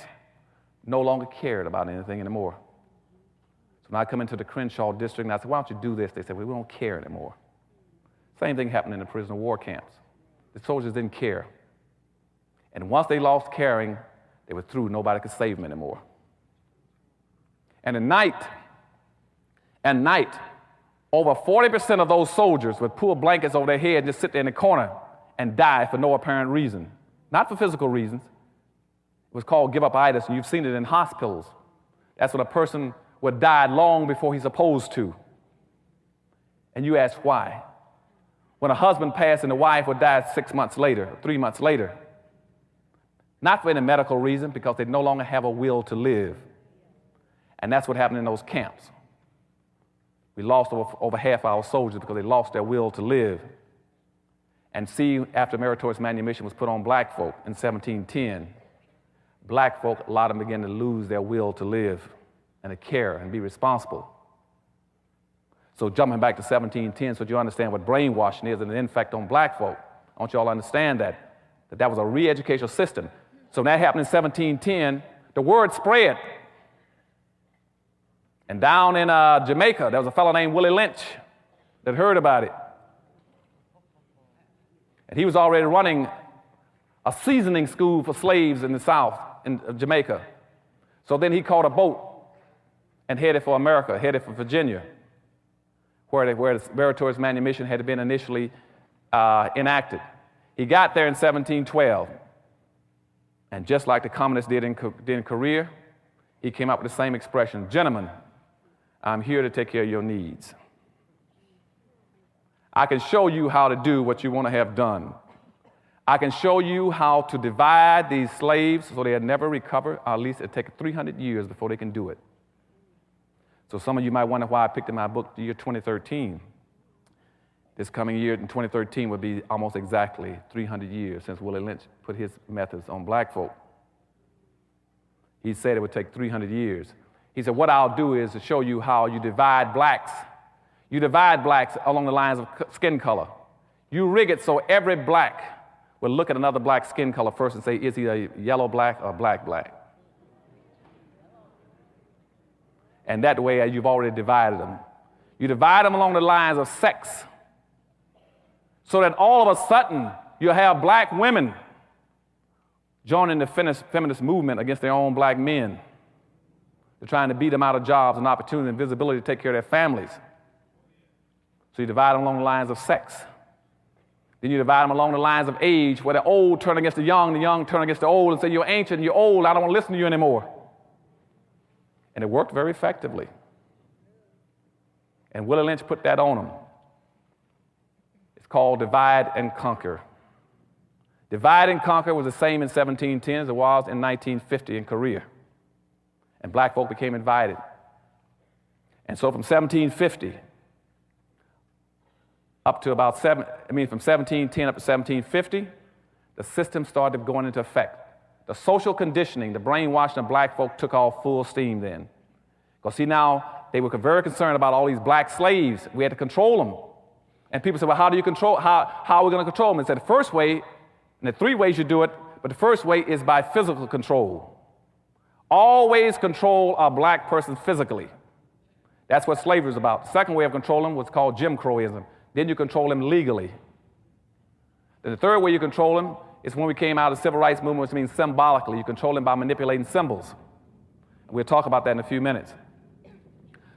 no longer cared about anything anymore. So when I come into the Crenshaw district and I said, why don't you do this? They said, well, we don't care anymore. Same thing happened in the prisoner of war camps. The soldiers didn't care. And once they lost caring, they were through. Nobody could save them anymore. And at night, over 40% of those soldiers would pull blankets over their head and just sit there in the corner and die for no apparent reason. Not for physical reasons. It was called give-up-itis, and you've seen it in hospitals. That's when a person would die long before he's supposed to. And you ask why. When a husband passed and the wife would die 6 months later, 3 months later. Not for any medical reason, because they no longer have a will to live. And that's what happened in those camps. We lost over half our soldiers because they lost their will to live. And see, after meritorious manumission was put on black folk in 1710, black folk, a lot of them began to lose their will to live and to care and be responsible. So jumping back to 1710, so you understand what brainwashing is and the effect on black folk. I want you all to understand that was a re-educational system. So when that happened in 1710, the word spread. And down in Jamaica, there was a fellow named Willie Lynch that heard about it. And he was already running a seasoning school for slaves in the South, in Jamaica. So then he caught a boat and headed for America, headed for Virginia, where the meritorious manumission had been initially enacted. He got there in 1712. And just like the communists did in Korea, he came up with the same expression, gentlemen, I'm here to take care of your needs. I can show you how to do what you want to have done. I can show you how to divide these slaves so they'll never recover, or at least it'll take 300 years before they can do it. So some of you might wonder why I picked in my book the year 2013. This coming year in 2013 would be almost exactly 300 years since Willie Lynch put his methods on black folk. He said it would take 300 years. He said, what I'll do is to show you how you divide blacks. You divide blacks along the lines of skin color. You rig it so every black will look at another black skin color first and say, is he a yellow black or black black? And that way you've already divided them. You divide them along the lines of sex, so that all of a sudden you'll have black women joining the feminist movement against their own black men. They're trying to beat them out of jobs and opportunity and visibility to take care of their families. So you divide them along the lines of sex. Then you divide them along the lines of age, where the old turn against the young turn against the old and say, you're ancient, you're old, I don't want to listen to you anymore. And it worked very effectively. And Willie Lynch put that on them. It's called divide and conquer. Divide and conquer was the same in 1710 as it was in 1950 in Korea. And black folk became invited. And so from 1750 up to about from 1710 up to 1750, the system started going into effect. The social conditioning, the brainwashing of black folk took off full steam then. Because see now, they were very concerned about all these black slaves. We had to control them. And people said, well, how are we going to control them? And said the first way, and there are 3 ways you do it, but the first way is by physical control. Always control a black person physically. That's what slavery is about. The second way of controlling them was called Jim Crowism. Then you control them legally. Then the third way you control them is when we came out of the civil rights movement, which means symbolically. You control them by manipulating symbols. We'll talk about that in a few minutes.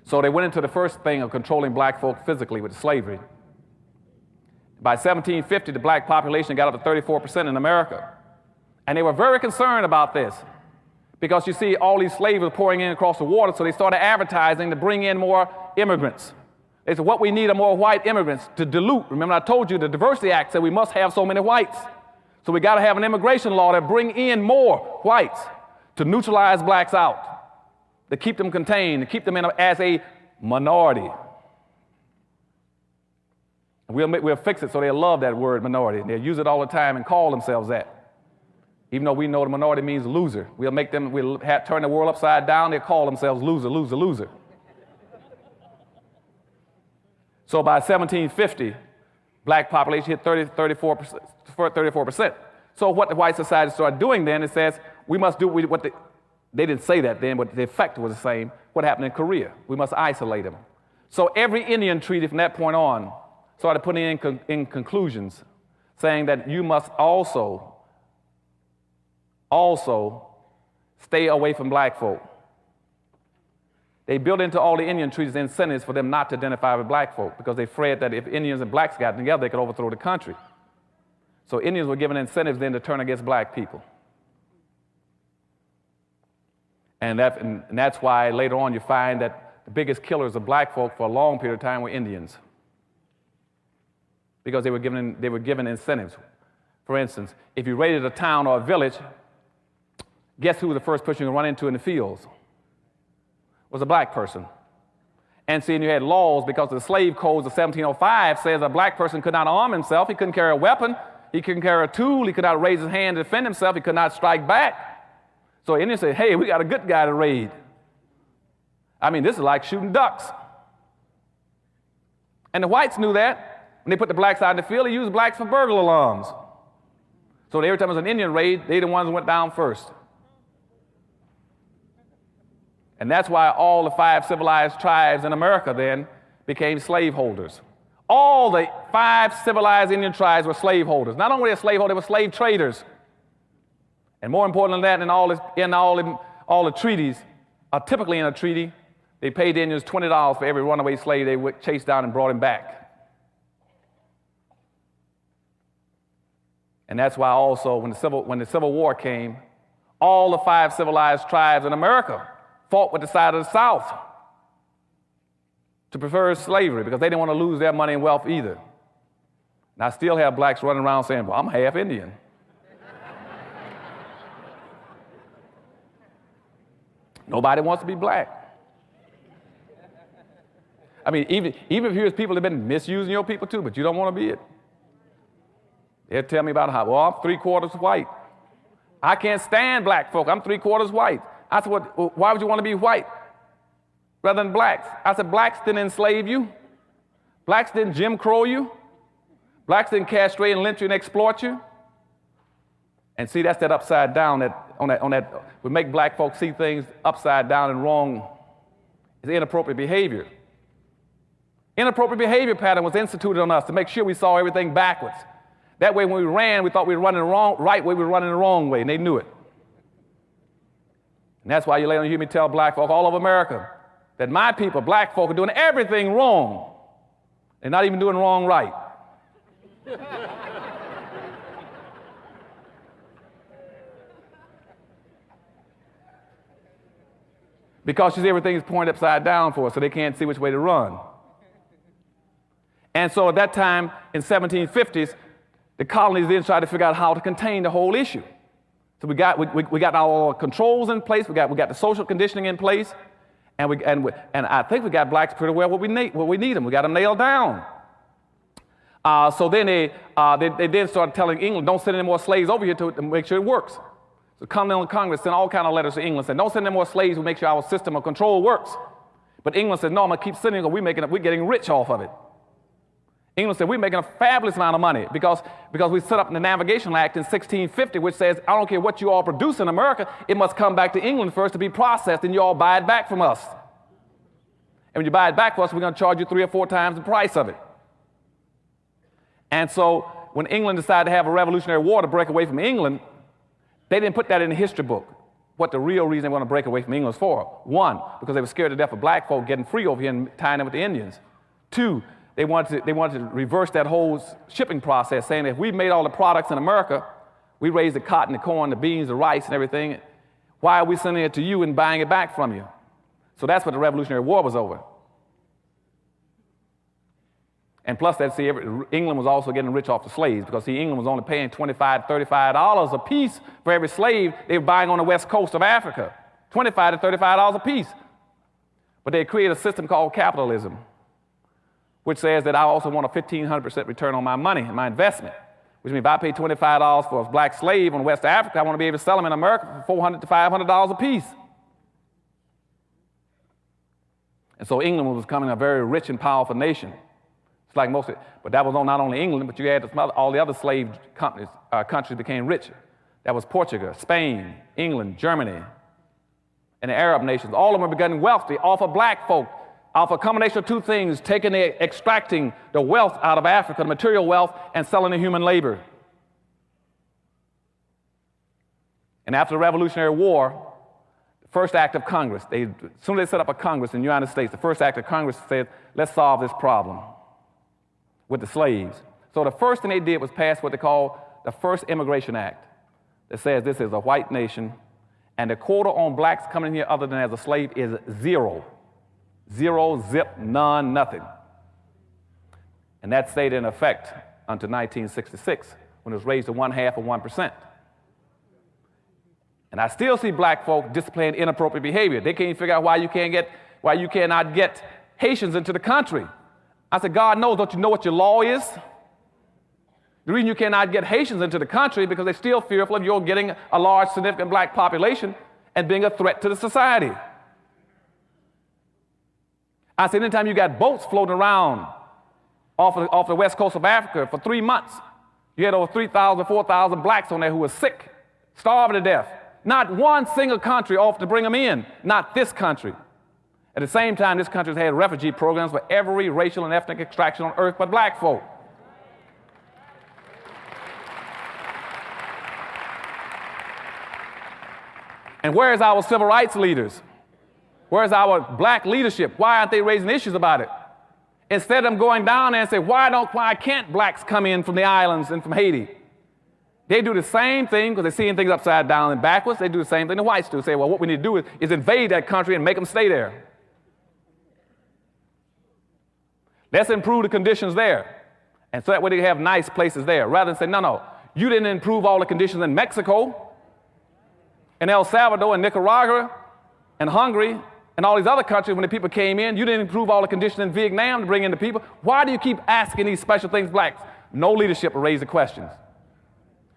So they went into the first thing of controlling black folk physically with slavery. By 1750, the black population got up to 34% in America. And they were very concerned about this because you see all these slaves were pouring in across the water, so they started advertising to bring in more immigrants. They said, what we need are more white immigrants to dilute. Remember, I told you the Diversity Act said we must have so many whites. So we got to have an immigration law that bring in more whites to neutralize blacks out, to keep them contained, to keep them as a minority. We'll fix it so they'll love that word minority. They'll use it all the time and call themselves that. Even though we know the minority means loser. We'll turn the world upside down, they'll call themselves loser, loser, loser. So by 1750, black population hit 34%. So what the white society started doing then, it says, we must do what they didn't say that then, but the effect was the same. What happened in Korea? We must isolate them. So every Indian treaty from that point on started putting in conclusions saying that you must also stay away from black folk. They built into all the Indian treaties incentives for them not to identify with black folk because they feared that if Indians and blacks got together, they could overthrow the country. So Indians were given incentives then to turn against black people. And that's why later on you find that the biggest killers of black folk for a long period of time were Indians, because they were given incentives. For instance, if you raided a town or a village, guess who was the first person you run into in the fields? Was a black person. And see, and you had laws because the slave codes of 1705 says a black person could not arm himself, he couldn't carry a weapon, he couldn't carry a tool, he could not raise his hand to defend himself, he could not strike back. So Indians said, hey, we got a good guy to raid. I mean, this is like shooting ducks. And the whites knew that. When they put the blacks out in the field, they used blacks for burglar alarms. So every time there was an Indian raid, they the ones who went down first. And that's why all the 5 civilized tribes in America then became slaveholders. All the 5 civilized Indian tribes were slaveholders. Not only were they slaveholders, they were slave traders. And more important than that, in all the treaties, typically in a treaty, they paid the Indians $20 for every runaway slave they chased down and brought him back. And that's why also when the Civil War came, all the 5 civilized tribes in America fought with the side of the South to prefer slavery because they didn't want to lose their money and wealth either. And I still have blacks running around saying, well, I'm half Indian. Nobody wants to be black. I mean, even if here's people that have been misusing your people too, but you don't want to be it. They'll tell me about how, well, I'm 3/4 white. I can't stand black folk. I'm 3/4 white. I said, well, why would you want to be white rather than blacks? I said, blacks didn't enslave you. Blacks didn't Jim Crow you. Blacks didn't castrate and lynch you and exploit you. And see, that's that upside down that would make black folks see things upside down and wrong. It's inappropriate behavior. Inappropriate behavior pattern was instituted on us to make sure we saw everything backwards. That way, when we ran, we thought we were running the right way, we were running the wrong way, and they knew it. And that's why you later hear me tell black folk all over America that my people, black folk, are doing everything wrong. They're not even doing wrong right. because you see everything is pointed upside down for us, so they can't see which way to run. And so at that time, in 1750s, the colonies then tried to figure out how to contain the whole issue. So we got our controls in place, we got the social conditioning in place, and I think we got blacks pretty well where we need them. We got them nailed down. So then they then started telling England, don't send any more slaves over here to make sure it works. So Continental Congress sent all kind of letters to England saying, don't send any more slaves to make sure our system of control works. But England said, no, I'm going to keep sending them because we're getting rich off of it. England said, we're making a fabulous amount of money because we set up the Navigation Act in 1650, which says, I don't care what you all produce in America, it must come back to England first to be processed, and you all buy it back from us. And when you buy it back from us, we're going to charge you 3 or 4 times the price of it. And so when England decided to have a Revolutionary War to break away from England, they didn't put that in the history book, what the real reason they want to break away from England was for. 1, because they were scared to death of black folk getting free over here and tying them with the Indians. 2, they wanted to reverse that whole shipping process, saying that if we made all the products in America, we raised the cotton, the corn, the beans, the rice, and everything, why are we sending it to you and buying it back from you? So that's what the Revolutionary War was over. And plus, England was also getting rich off the slaves because, see, England was only paying $25 to $35 a piece for every slave they were buying on the west coast of Africa. $25 to $35 a piece. But they created a system called capitalism, which says that I also want a 1,500% return on my money and my investment, which means if I pay $25 for a black slave in West Africa, I want to be able to sell them in America for $400 to $500 a piece. And so England was becoming a very rich and powerful nation. It's like most of it. But that was not only England, but you had all the other slave countries became rich. That was Portugal, Spain, England, Germany, and the Arab nations. All of them were becoming wealthy off of black folk, off a combination of 2 things, extracting the wealth out of Africa, the material wealth, and selling the human labor. And after the Revolutionary War, the first act of Congress, as soon as they set up a Congress in the United States, the first act of Congress said, let's solve this problem with the slaves. So the first thing they did was pass what they call the First Immigration Act that says this is a white nation, and the quota on blacks coming here other than as a slave is 0. 0, zip, none, nothing. And that stayed in effect until 1966, when it was raised to 1/2 of 1%. And I still see black folk displaying inappropriate behavior. They can't figure out why you cannot get Haitians into the country. I said, God knows, don't you know what your law is? The reason you cannot get Haitians into the country is because they're still fearful of you getting a large, significant black population and being a threat to the society. I said, anytime you got boats floating around off the west coast of Africa for 3 months, you had over 3,000, 4,000 blacks on there who were sick, starving to death. Not one single country offered to bring them in, not this country. At the same time, this country has had refugee programs for every racial and ethnic extraction on earth but black folk. And where is our civil rights leaders? Where is our black leadership? Why aren't they raising issues about it? Instead of them going down there and say, why can't blacks come in from the islands and from Haiti? They do the same thing because they're seeing things upside down and backwards. They do the same thing the whites do. Say, well, what we need to do is invade that country and make them stay there. Let's improve the conditions there. And so that way they have nice places there. Rather than say, no, you didn't improve all the conditions in Mexico, and El Salvador, and Nicaragua, and Hungary, and all these other countries when the people came in. You didn't improve all the conditions in Vietnam to bring in the people. Why do you keep asking these special things, blacks? No leadership will raise the questions.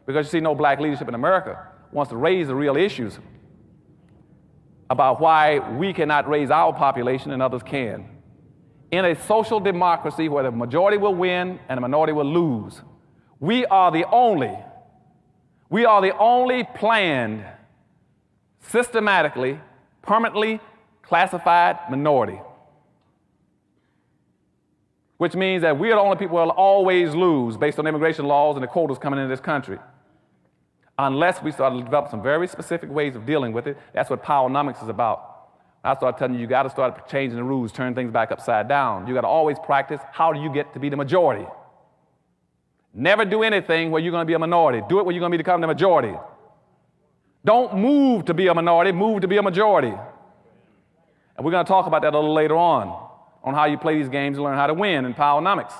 Because you see, no black leadership in America wants to raise the real issues about why we cannot raise our population and others can. In a social democracy where the majority will win and the minority will lose, we are the only planned, systematically, permanently classified minority. Which means that we are the only people who will always lose based on immigration laws and the quotas coming into this country. Unless we start to develop some very specific ways of dealing with it. That's what powernomics is about. I started telling you got to start changing the rules, turn things back upside down. You got to always practice, how do you get to be the majority? Never do anything where you're going to be a minority. Do it where you're going to become the majority. Don't move to be a minority, move to be a majority. And we're going to talk about that a little later on how you play these games and learn how to win in powernomics.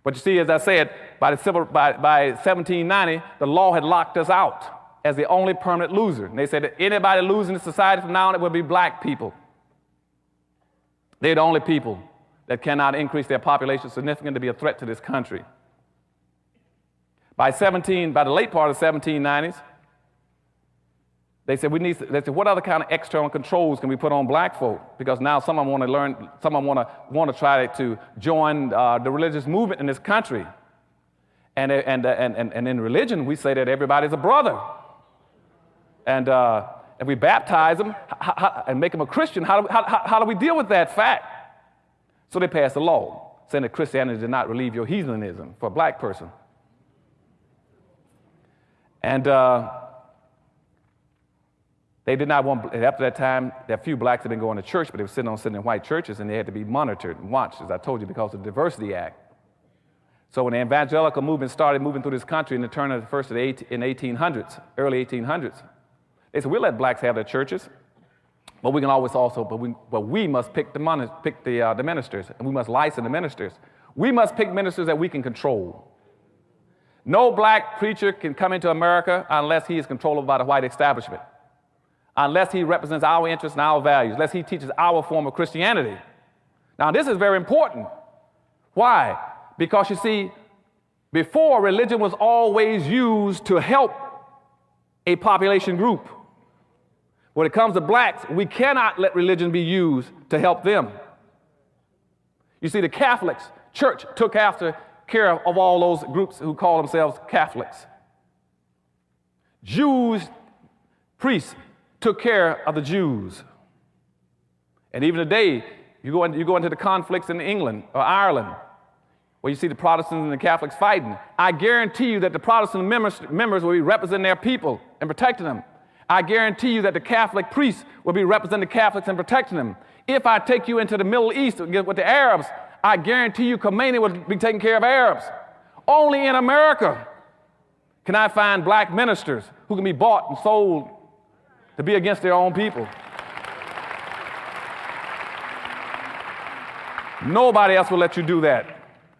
But you see, as I said, by 1790, the law had locked us out as the only permanent loser. And they said that anybody losing in society from now on, it will be black people. They're the only people that cannot increase their population significantly to be a threat to this country. By the late part of the 1790s, they said what other kind of external controls can we put on black folk? Because now some of them want to learn, some of them want to try to join the religious movement in this country. And in religion, we say that everybody's a brother. And if we baptize them and make them a Christian, how do we deal with that fact? So they passed a law saying that Christianity did not relieve your heathenism for a black person. And they did not want, after that time, there few blacks had been going to church, but they were sitting in white churches, and they had to be monitored and watched, as I told you, because of the Diversity Act. So when the evangelical movement started moving through this country in the turn of the first of the 1800s, early 1800s, they said, we'll let blacks have their churches, but we can always also, but we must pick the ministers, and we must license the ministers. We must pick ministers that we can control. No black preacher can come into America unless he is controlled by the white establishment, unless he represents our interests and our values, unless he teaches our form of Christianity. Now, this is very important. Why? Because, you see, before, religion was always used to help a population group. When it comes to blacks, we cannot let religion be used to help them. You see, the Catholics, church took care of all those groups who call themselves Catholics. Jews, priests, took care of the Jews. And even today, you go into the conflicts in England or Ireland, where you see the Protestants and the Catholics fighting. I guarantee you that the Protestant members will be representing their people and protecting them. I guarantee you that the Catholic priests will be representing the Catholics and protecting them. If I take you into the Middle East with the Arabs, I guarantee you Khomeini will be taking care of Arabs. Only in America can I find black ministers who can be bought and sold to be against their own people. Nobody else will let you do that.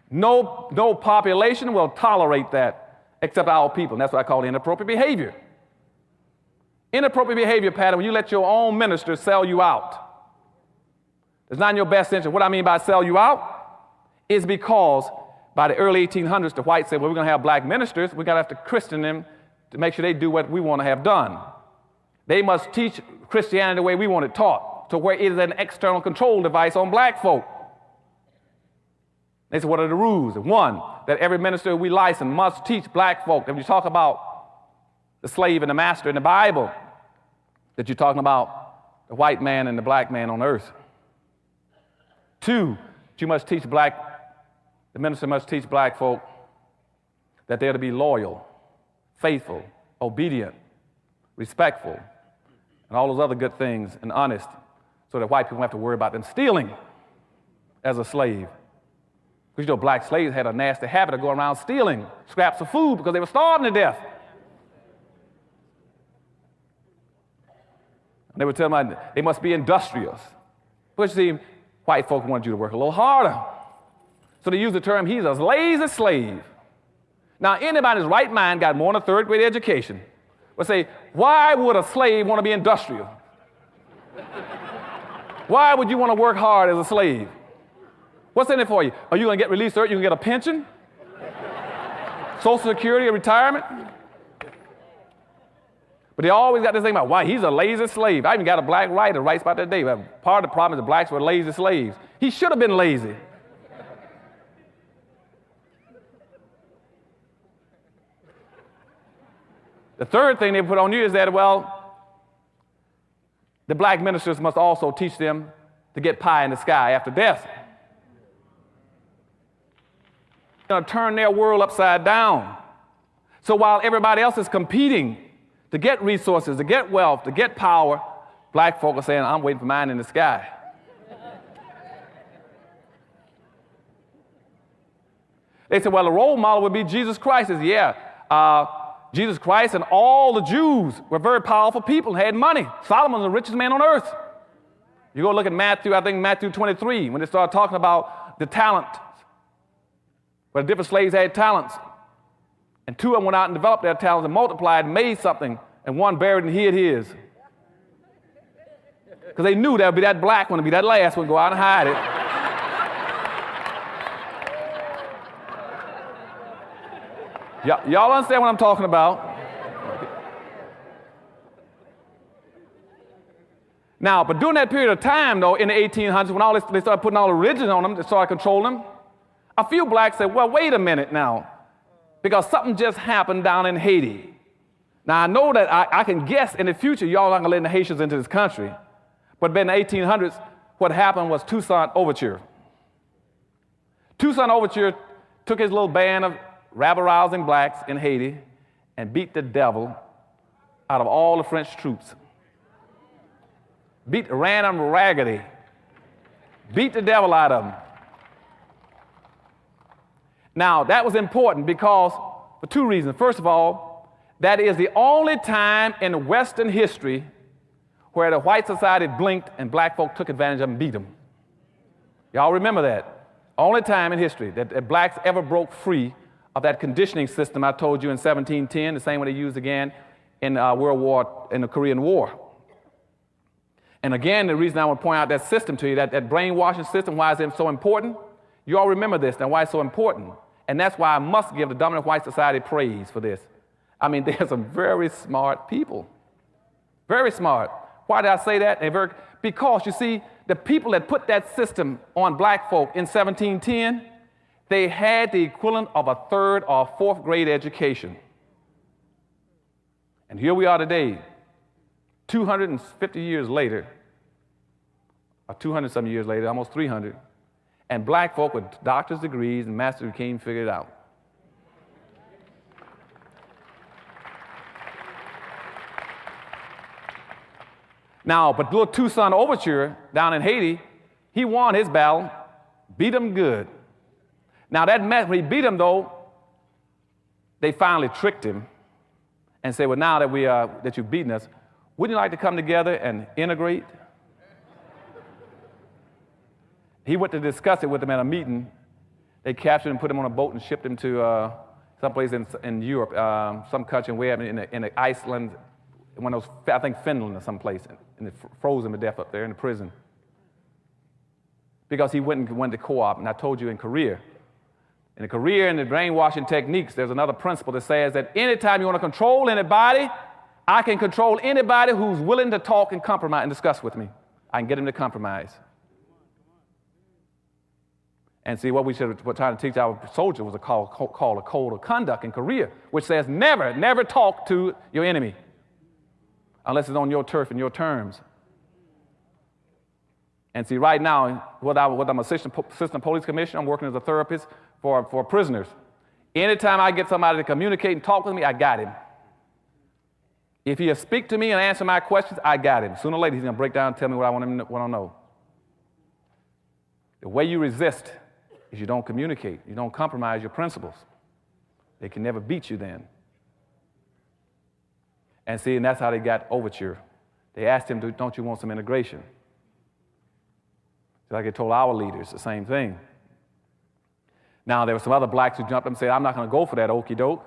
No population will tolerate that except our people. And that's what I call inappropriate behavior. Inappropriate behavior pattern when you let your own ministers sell you out. It's not in your best interest. What I mean by sell you out is because by the early 1800s, the whites said, well, we're going to have black ministers. We're going to have to Christian them to make sure they do what we want to have done. They must teach Christianity the way we want it taught, to where it is an external control device on black folk. They said, what are the rules? One, that every minister we license must teach black folk. If you talk about the slave and the master in the Bible, that you're talking about the white man and the black man on earth. Two, the minister must teach black folk that they're to be loyal, faithful, obedient, respectful, and all those other good things, and honest, so that white people don't have to worry about them stealing as a slave. Because, you know, black slaves had a nasty habit of going around stealing scraps of food because they were starving to death. And they would tell them they must be industrious. But you see, white folk wanted you to work a little harder. So they use the term, he's a lazy slave. Now, anybody in his right mind got more than a third grade education would say, why would a slave want to be industrial? Why would you want to work hard as a slave? What's in it for you? Are you going to get released early? You can get a pension? Social Security or retirement? But they always got this thing about why he's a lazy slave. I even got a black writer who writes about that day. Part of the problem is the blacks were lazy slaves. He should have been lazy. The third thing they put on you is that, well, the black ministers must also teach them to get pie in the sky after death. They're going to turn their world upside down. So while everybody else is competing to get resources, to get wealth, to get power, black folk are saying, I'm waiting for mine in the sky. They said, well, the role model would be Jesus Christ. Jesus Christ and all the Jews were very powerful people and had money. Solomon was the richest man on earth. You go look at Matthew, I think Matthew 23, when they start talking about the talent, where the different slaves had talents. And two of them went out and developed their talents and multiplied and made something, and one buried and hid his. Because they knew there would be that black one, to be that last one, go out and hide it. Y'all understand what I'm talking about? Now, but during that period of time, though, in the 1800s, when they started putting all the religion on them, they started controlling them, a few blacks said, well, wait a minute now, because something just happened down in Haiti. Now, I know that I can guess in the future, y'all aren't going to let the Haitians into this country. But in the 1800s, what happened was Toussaint Overture. Toussaint Overture took his little band of rabble-rousing blacks in Haiti and beat the devil out of all the French troops. Ran them raggedy. Beat the devil out of them. Now, that was important because, for two reasons. First of all, that is the only time in Western history where the white society blinked and black folk took advantage of them and beat them. Y'all remember that? Only time in history that blacks ever broke free of that conditioning system I told you in 1710, the same one they used again in the Korean War. And again, the reason I want to point out that system to you, that brainwashing system, why is it so important? You all remember this, now why it's so important. And that's why I must give the dominant white society praise for this. I mean, they're some very smart people. Very smart. Why did I say that? Because, you see, the people that put that system on black folk in 1710, they had the equivalent of a third or fourth grade education. And here we are today, 250 years later, or 200-some years later, almost 300, and black folk with doctor's degrees and master's degrees can't figure it out. Now, but little Toussaint Overture down in Haiti, he won his battle, beat him good. Now, when he beat him, though, they finally tricked him and said, well, now that you've beaten us, wouldn't you like to come together and integrate? He went to discuss it with them at a meeting. They captured him, put him on a boat, and shipped him to someplace in Europe, some country in Iceland, one of those, I think Finland or someplace, and they froze him to death up there in the prison. Because he went to co-op, and I told you in Korea and the brainwashing techniques, there's another principle that says that anytime you want to control anybody, I can control anybody who's willing to talk and compromise and discuss with me. I can get him to compromise. And see, what we're trying to teach our soldiers was called a code of conduct in Korea, which says never talk to your enemy unless it's on your turf and your terms. And see, right now, I'm assistant police commissioner, I'm working as a therapist for prisoners. Anytime I get somebody to communicate and talk with me, I got him. If he'll speak to me and answer my questions, I got him. Sooner or later, he's going to break down and tell me what I want to know. The way you resist is you don't communicate. You don't compromise your principles. They can never beat you then. And see, and that's how they got Overture. They asked him, don't you want some integration? Like they told our leaders the same thing. Now, there were some other blacks who jumped up and said, I'm not going to go for that okey doke.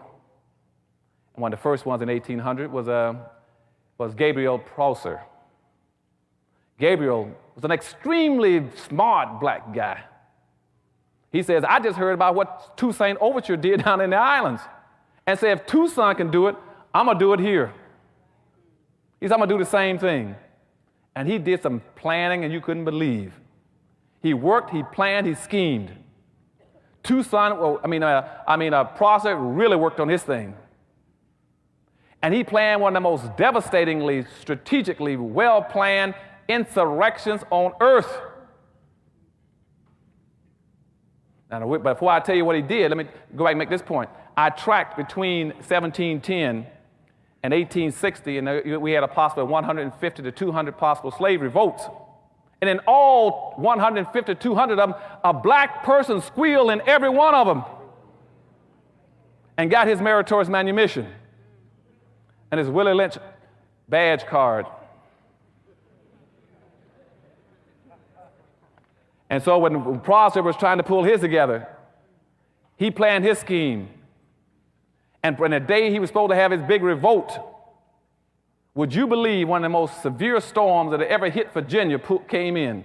And one of the first ones in 1800 was Gabriel Prosser. Gabriel was an extremely smart black guy. He says, I just heard about what Toussaint Overture did down in the islands. And said, if Toussaint can do it, I'm going to do it here. He said, I'm going to do the same thing. And he did some planning, and you couldn't believe. He worked, he planned, he schemed. Prosser really worked on his thing. And he planned one of the most devastatingly, strategically well-planned insurrections on earth. Now, but before I tell you what he did, let me go back and make this point. I tracked between 1710 and 1860, and we had a possible 150 to 200 possible slave revolts. And in all 150 to 200 of them, a black person squealed in every one of them and got his meritorious manumission and his Willie Lynch badge card. And so when Prosper was trying to pull his together, he planned his scheme. And on the day he was supposed to have his big revolt, would you believe one of the most severe storms that had ever hit Virginia came in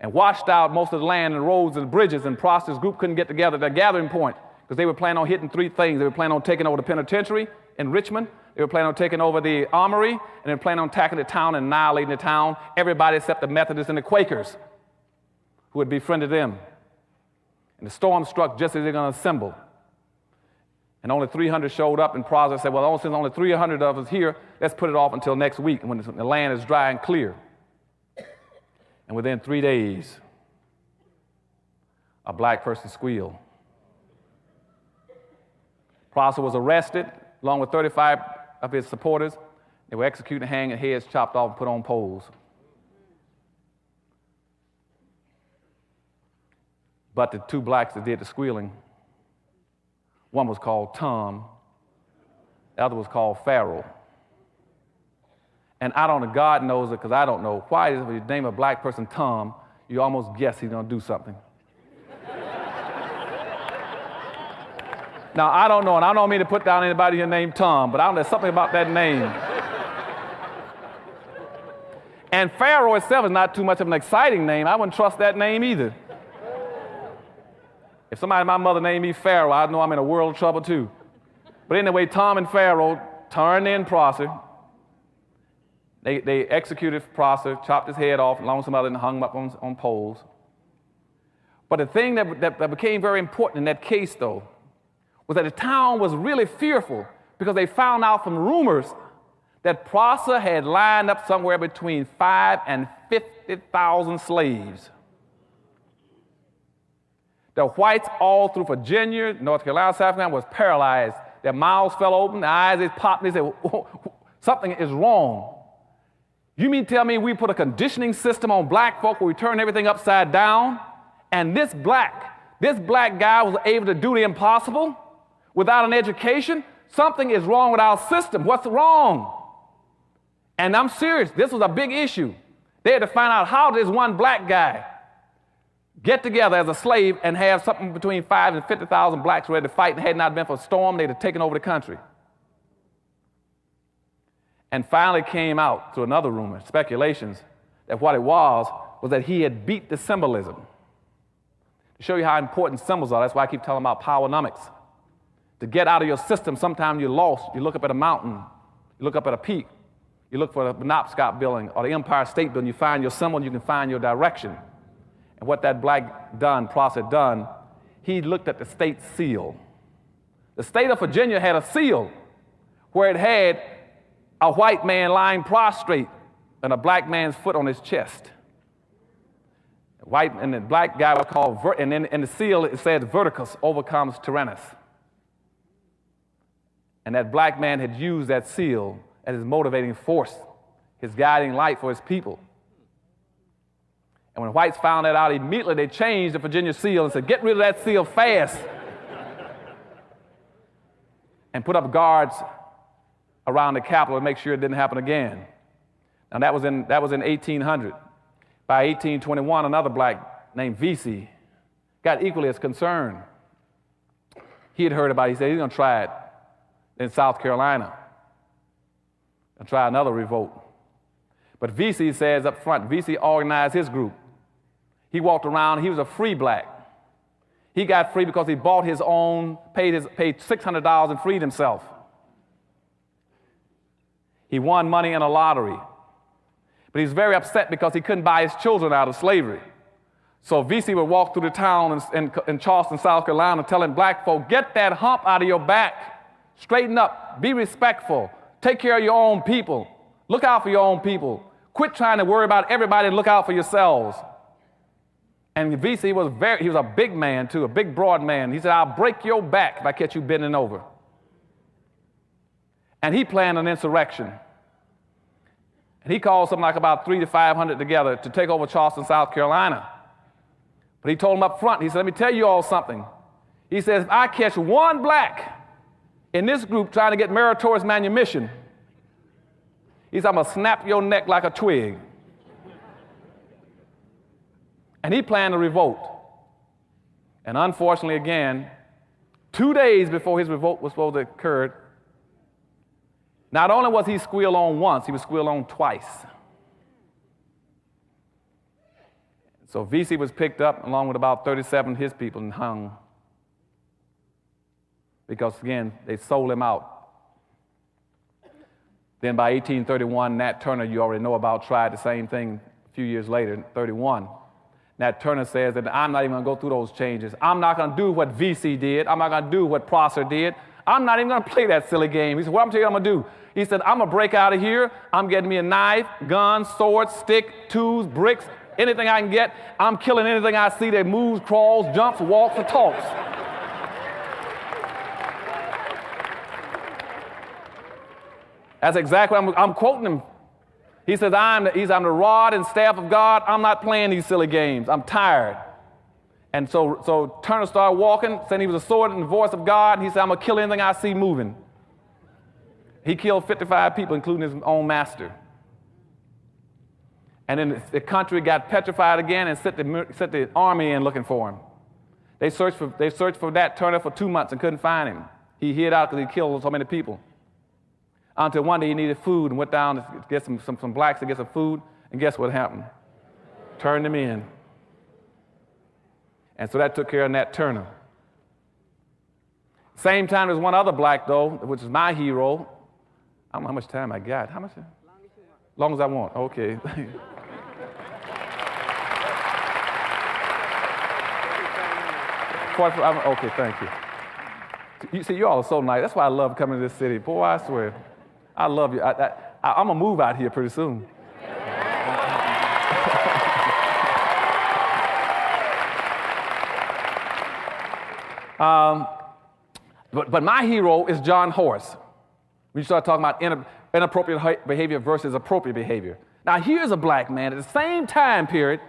and washed out most of the land and roads and bridges, and Prosper's group couldn't get together at their gathering point because they were planning on hitting three things. They were planning on taking over the penitentiary in Richmond, they were planning on taking over the armory, and they were planning on attacking the town and annihilating the town, everybody except the Methodists and the Quakers who had befriended them. And the storm struck just as they're going to assemble. And only 300 showed up, and Prosper said, well, since only 300 of us here, let's put it off until next week when the land is dry and clear. And within 3 days, a black person squealed. Prosper was arrested, along with 35 of his supporters. They were executed, hanged, and heads chopped off and put on poles. But the two blacks that did the squealing, one was called Tom, the other was called Pharaoh. And I don't know, God knows it because I don't know. Why is it when you name a black person Tom, you almost guess he's going to do something? Now, I don't know, and I don't mean to put down anybody here named Tom, but there's something about that name. And Pharaoh itself is not too much of an exciting name. I wouldn't trust that name either. If somebody, my mother named me Pharaoh, I'd know I'm in a world of trouble too. But anyway, Tom and Pharaoh turned in Prosper. They executed Prosper, chopped his head off, along with some other, and hung him up on poles. But the thing that became very important in that case, though, was that the town was really fearful because they found out from rumors that Prosper had lined up somewhere between 5,000 and 50,000 slaves. The whites all through Virginia, North Carolina, South Carolina was paralyzed. Their mouths fell open, their eyes they popped, and they said, something is wrong. You mean tell me we put a conditioning system on black folk where we turn everything upside down, and this black guy was able to do the impossible without an education? Something is wrong with our system. What's wrong? And I'm serious, this was a big issue. They had to find out how does one black guy get together as a slave and have something between 5,000 and 50,000 blacks ready to fight, and had it not been for a storm, they'd have taken over the country. And finally came out through another rumor, speculations, that what it was that he had beat the symbolism. To show you how important symbols are, that's why I keep telling about powernomics. To get out of your system, sometimes you're lost. You look up at a mountain, you look up at a peak, you look for the Penobscot building or the Empire State Building, you find your symbol, and you can find your direction. And what that black Prosper done, he looked at the state seal. The state of Virginia had a seal where it had a white man lying prostrate and a black man's foot on his chest. White and the black guy was called, and in the seal it said, Verticus overcomes Tyrannus. And that black man had used that seal as his motivating force, his guiding light for his people. And when whites found that out, immediately they changed the Virginia seal and said, get rid of that seal fast. And put up guards around the Capitol to make sure it didn't happen again. Now that was in 1800. By 1821, another black named Vesey got equally as concerned. He had heard about it. He said he's going to try it in South Carolina and try another revolt. But Vesey says up front, Vesey organized his group. He walked around, he was a free black. He got free because he bought his own, paid $600 and freed himself. He won money in a lottery. But he was very upset because he couldn't buy his children out of slavery. So Vesey would walk through the town in Charleston, South Carolina, telling black folk, get that hump out of your back. Straighten up. Be respectful. Take care of your own people. Look out for your own people. Quit trying to worry about everybody and look out for yourselves. And Vesey was a big man too, a big broad man. He said, I'll break your back if I catch you bending over. And he planned an insurrection. And he called something like about 300 to 500 together to take over Charleston, South Carolina. But he told them up front, he said, let me tell you all something. He says, if I catch one black in this group trying to get meritorious manumission, he said, I'm going to snap your neck like a twig. And he planned a revolt. And unfortunately, again, 2 days before his revolt was supposed to occur, not only was he squealed on once, he was squealed on twice. So VC was picked up along with about 37 of his people and hung. Because, again, they sold him out. Then by 1831, Nat Turner, you already know about, tried the same thing a few years later, in 31. Nat Turner says that I'm not even going to go through those changes. I'm not going to do what VC did. I'm not going to do what Prosser did. I'm not even going to play that silly game. He said, what I'm telling you I'm going to do? He said, I'm going to break out of here. I'm getting me a knife, gun, sword, stick, tools, bricks, anything I can get. I'm killing anything I see that moves, crawls, jumps, walks, or talks. That's exactly what I'm quoting him. He says, I'm the rod and staff of God. I'm not playing these silly games. I'm tired. And so Turner started walking, saying he was a sword in the voice of God. And he said, I'm going to kill anything I see moving. He killed 55 people, including his own master. And then the country got petrified again and sent the army in looking for him. They searched for Nat Turner for 2 months and couldn't find him. He hid out because he killed so many people. Until one day he needed food and went down to get some blacks to get some food, and guess what happened? Turned them in. And so that took care of Nat Turner. Same time, there's one other black, though, which is my hero. I don't know how much time I got. How much? Long as I want. Okay. Okay, thank you. You see, you all are so nice. That's why I love coming to this city. Boy, I swear. I love you. I'm going to move out here pretty soon. But my hero is John Horace. When you start talking about inappropriate behavior versus appropriate behavior. Now, here's a black man at the same time period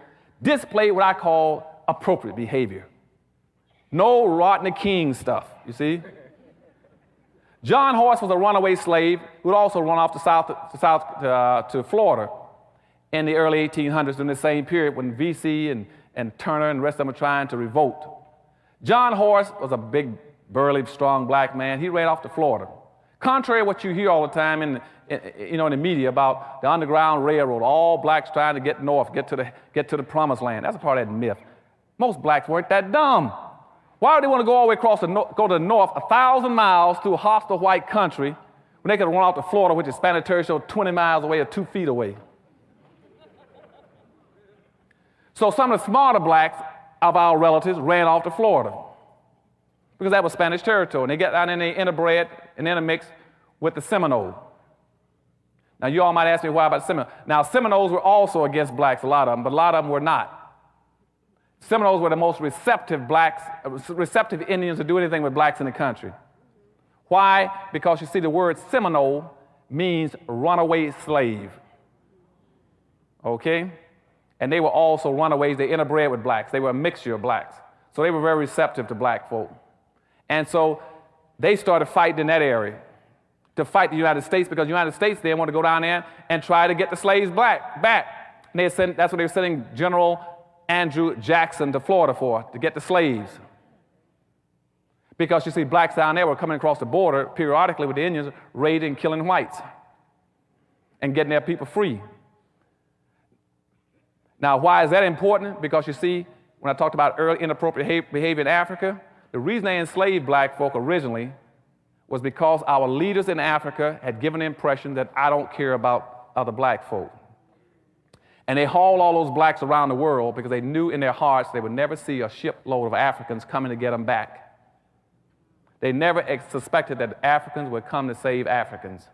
displayed what I call appropriate behavior. No Rodney King stuff, you see? John Horace was a runaway slave who had also run off to Florida in the early 1800s during the same period when VC and Turner and the rest of them were trying to revolt. John Horace was a big, burly, strong black man. He ran off to Florida. Contrary to what you hear all the time in the media about the Underground Railroad, all blacks trying to get north, get to the promised land. That's a part of that myth. Most blacks weren't that dumb. Why would they want to go all the way across go to the north 1,000 miles through a hostile white country when they could run out to Florida, which is Spanish territory, 20 miles away or 2 feet away? So some of the smarter blacks of our relatives ran off to Florida because that was Spanish territory. And they got down and they interbred and intermixed with the Seminoles. Now, you all might ask me why about Seminoles. Now, Seminoles were also against blacks, a lot of them, but a lot of them were not. Seminoles were the most receptive Indians to do anything with blacks in the country. Why? Because you see, the word Seminole means runaway slave. Okay? And they were also runaways. They interbred with blacks. They were a mixture of blacks. So they were very receptive to black folk. And so they started fighting in that area to fight the United States because the United States, they wanted to go down there and try to get the slaves back. And that's what they were sending General Andrew Jackson to Florida for, to get the slaves. Because you see, blacks down there were coming across the border periodically with the Indians, raiding and killing whites and getting their people free. Now, why is that important? Because you see, when I talked about early inappropriate behavior in Africa, the reason they enslaved black folk originally was because our leaders in Africa had given the impression that I don't care about other black folk. And they hauled all those blacks around the world because they knew in their hearts they would never see a shipload of Africans coming to get them back. They never suspected that Africans would come to save Africans.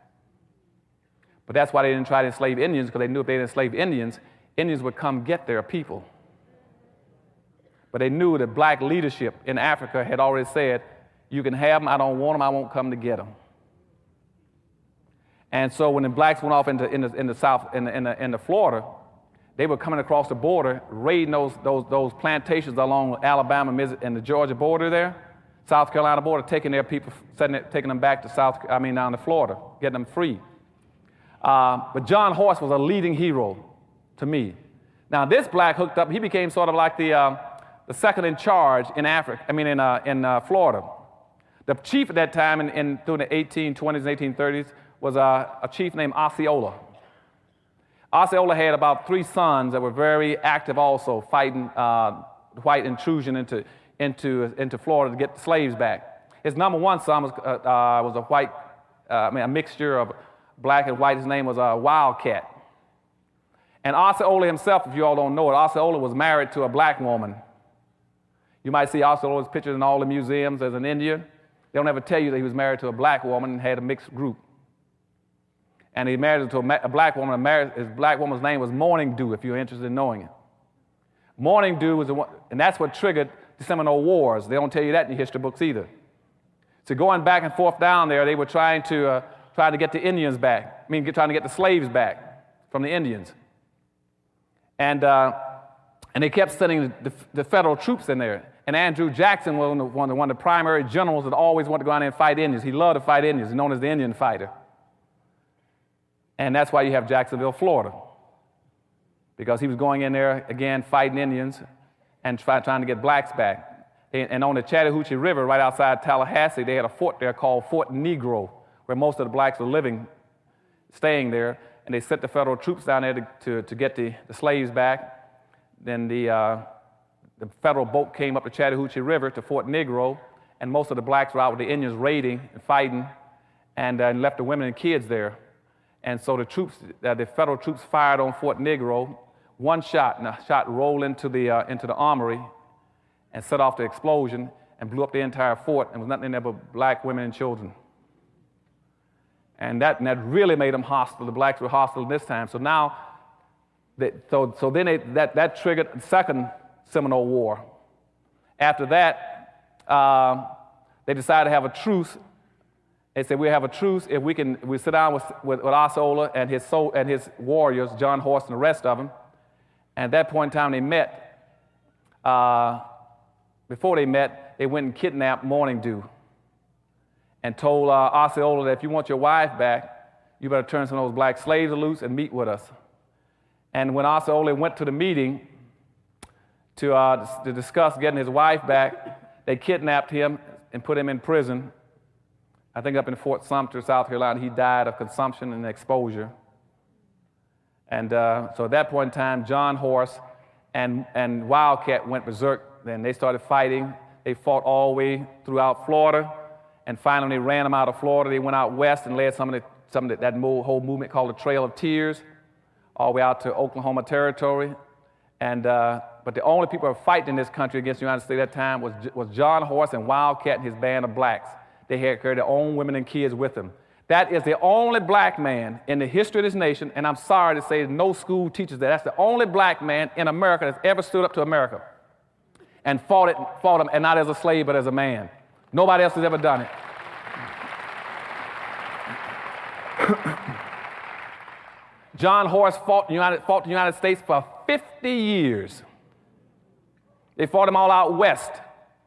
But that's why they didn't try to enslave Indians, because they knew if they didn't enslave Indians, Indians would come get their people. But they knew that black leadership in Africa had already said, you can have them, I don't want them, I won't come to get them. And so when the blacks went off into the South, into Florida, they were coming across the border, raiding those plantations along Alabama and the Georgia border there, South Carolina border, taking their people, taking them back to down to Florida, getting them free. But John Horace was a leading hero to me. Now, this black hooked up, he became sort of like the second in charge in in Florida. The chief at that time, during the 1820s and 1830s, was a chief named Osceola. Osceola had about 3 sons that were very active also, fighting white intrusion into Florida to get the slaves back. His number 1 son was a white, a mixture of black and white. His name was Wildcat. And Osceola himself, if you all don't know it, Osceola was married to a black woman. You might see Osceola's pictures in all the museums as an Indian. They don't ever tell you that he was married to a black woman and had a mixed group. And he married to a black woman. His black woman's name was Morning Dew, if you're interested in knowing it. Morning Dew was the one, and that's what triggered the Seminole Wars. They don't tell you that in your history books either. So going back and forth down there, they were trying to get the Indians back. Trying to get the slaves back from the Indians. And they kept sending the federal troops in there. And Andrew Jackson was one of the primary generals that always wanted to go out there and fight Indians. He loved to fight Indians. He's known as the Indian fighter. And that's why you have Jacksonville, Florida. Because he was going in there, again, fighting Indians and trying to get blacks back. And on the Chattahoochee River, right outside Tallahassee, they had a fort there called Fort Negro, where most of the blacks were living, staying there. And they sent the federal troops down there to get the slaves back. Then the federal boat came up the Chattahoochee River to Fort Negro, and most of the blacks were out with the Indians raiding and fighting, and left the women and kids there. And so the federal troops fired on Fort Negro, 1 shot, and a shot rolled into the armory and set off the explosion and blew up the entire fort, and was nothing in there but black women and children. And that really made them hostile. The blacks were hostile this time. So now, that triggered the Second Seminole War. After that, they decided to have a truce. They said, we'll have a truce if we sit down with Osceola and his warriors, John Horse and the rest of them. And at that point in time, they met. Before they met, they went and kidnapped Morning Dew and told Osceola that if you want your wife back, you better turn some of those black slaves loose and meet with us. And when Osceola went to the meeting to discuss getting his wife back, they kidnapped him and put him in prison. I think up in Fort Sumter, South Carolina. He died of consumption and exposure. And so at that point in time, John Horse and Wildcat went berserk. Then they started fighting. They fought all the way throughout Florida. And finally, they ran them out of Florida. They went out west and led some of that whole movement called the Trail of Tears, all the way out to Oklahoma Territory. And but the only people who were fighting in this country against the United States at that time was John Horse and Wildcat and his band of blacks. They had carried their own women and kids with them. That is the only black man in the history of this nation, and I'm sorry to say no school teaches that. That's the only black man in America that's ever stood up to America and fought him, and not as a slave, but as a man. Nobody else has ever done it. John Horse fought the United States for 50 years. They fought him all out west.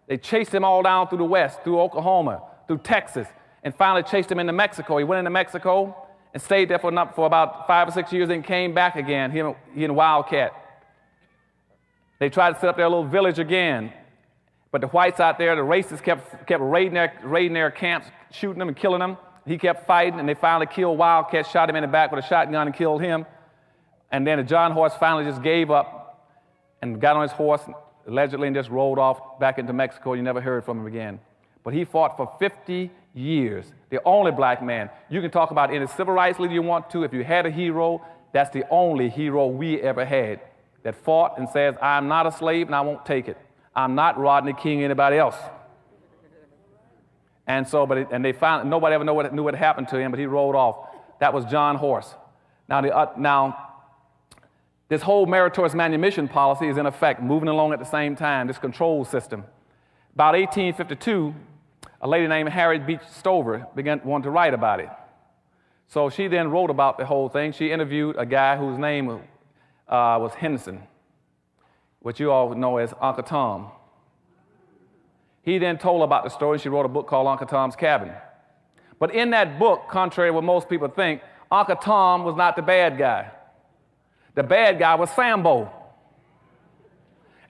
They chased him all down through the west, through Oklahoma, through Texas, and finally chased him into Mexico. He went into Mexico and stayed there for about 5 or 6 years, and came back again, he and Wildcat. They tried to set up their little village again, but the whites out there, the racists, kept raiding their camps, shooting them and killing them. He kept fighting, and they finally killed Wildcat, shot him in the back with a shotgun and killed him. And then John Horse finally just gave up and got on his horse, allegedly, and just rolled off back into Mexico. You never heard from him again. But he fought for 50 years, the only black man. You can talk about any civil rights leader you want to. If you had a hero, that's the only hero we ever had that fought and says, I'm not a slave and I won't take it. I'm not Rodney King or anybody else. And so, they found nobody ever knew what happened to him, but he rolled off. That was John Horse. Now, this whole meritorious manumission policy is in effect, moving along at the same time, this control system. About 1852, a lady named Harriet Beach Stover wanted to write about it. So she then wrote about the whole thing. She interviewed a guy whose name was Henderson, which you all know as Uncle Tom. He then told about the story. She wrote a book called Uncle Tom's Cabin. But in that book, contrary to what most people think, Uncle Tom was not the bad guy. The bad guy was Sambo.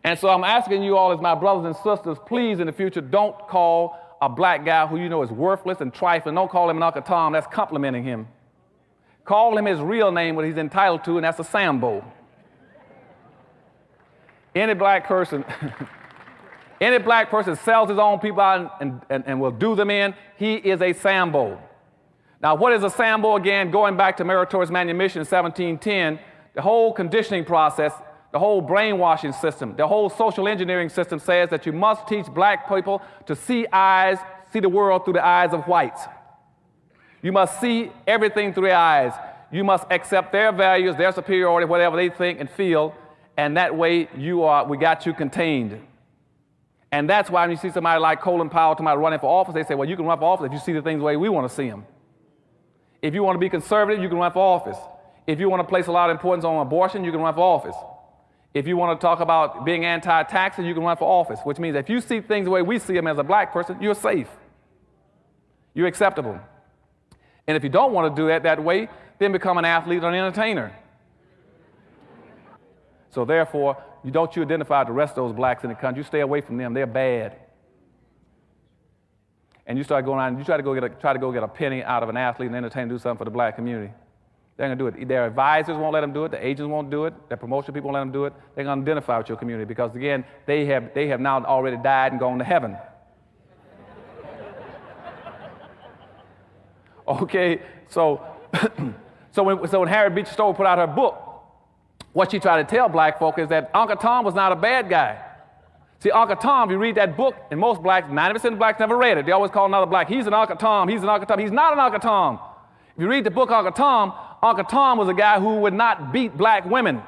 And so I'm asking you all as my brothers and sisters, please in the future, don't call a black guy who you know is worthless and trifling. Don't call him an Uncle Tom. That's complimenting him. Call him his real name, what he's entitled to, and that's a Sambo. Any black person sells his own people out and will do them in, he is a Sambo. Now, what is a Sambo again? Going back to Meritorious Manumission in 1710, the whole conditioning process, the whole brainwashing system, the whole social engineering system says that you must teach black people to see the world through the eyes of whites. You must see everything through their eyes. You must accept their values, their superiority, whatever they think and feel, and that way we got you contained. And that's why when you see somebody like Colin Powell running for office, they say, well, you can run for office if you see the things the way we want to see them. If you want to be conservative, you can run for office. If you want to place a lot of importance on abortion, you can run for office. If you want to talk about being anti-taxing, you can run for office, which means if you see things the way we see them as a black person, you're safe. You're acceptable. And if you don't want to do it that way, then become an athlete or an entertainer. So therefore, you identify the rest of those blacks in the country. You stay away from them. They're bad. And you start going out and you try to go get a penny out of an athlete and entertainer, do something for the black community. They're going to do it. Their advisors won't let them do it. The agents won't do it. Their promotion people won't let them do it. They're going to identify with your community because, again, they have now already died and gone to heaven. Okay, so when Harriet Beecher Stowe put out her book, what she tried to tell black folk is that Uncle Tom was not a bad guy. See, Uncle Tom, you read that book, and most blacks, 90% of blacks never read it. They always call another black, he's an Uncle Tom, he's an Uncle Tom. He's not an Uncle Tom. If you read the book Uncle Tom was a guy who would not beat black women.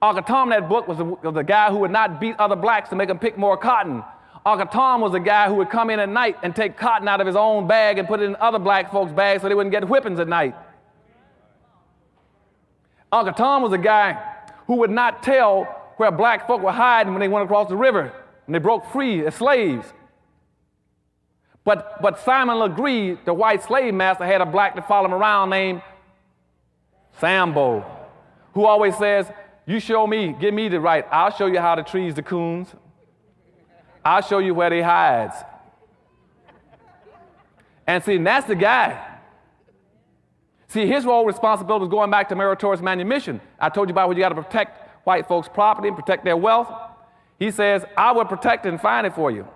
Uncle Tom in that book was a guy who would not beat other blacks to make them pick more cotton. Uncle Tom was a guy who would come in at night and take cotton out of his own bag and put it in other black folks' bags so they wouldn't get whippings at night. Uncle Tom was a guy who would not tell where black folk were hiding when they went across the river and they broke free as slaves. But Simon Legree, the white slave master, had a black that followed him around named Sambo, who always says, you show me, give me the right, I'll show you how to trees the coons. I'll show you where they hides. And see, that's the guy. See, his role responsibility was going back to Meritorious Manumission. I told you about where you got to protect white folks' property and protect their wealth. He says, I will protect it and find it for you.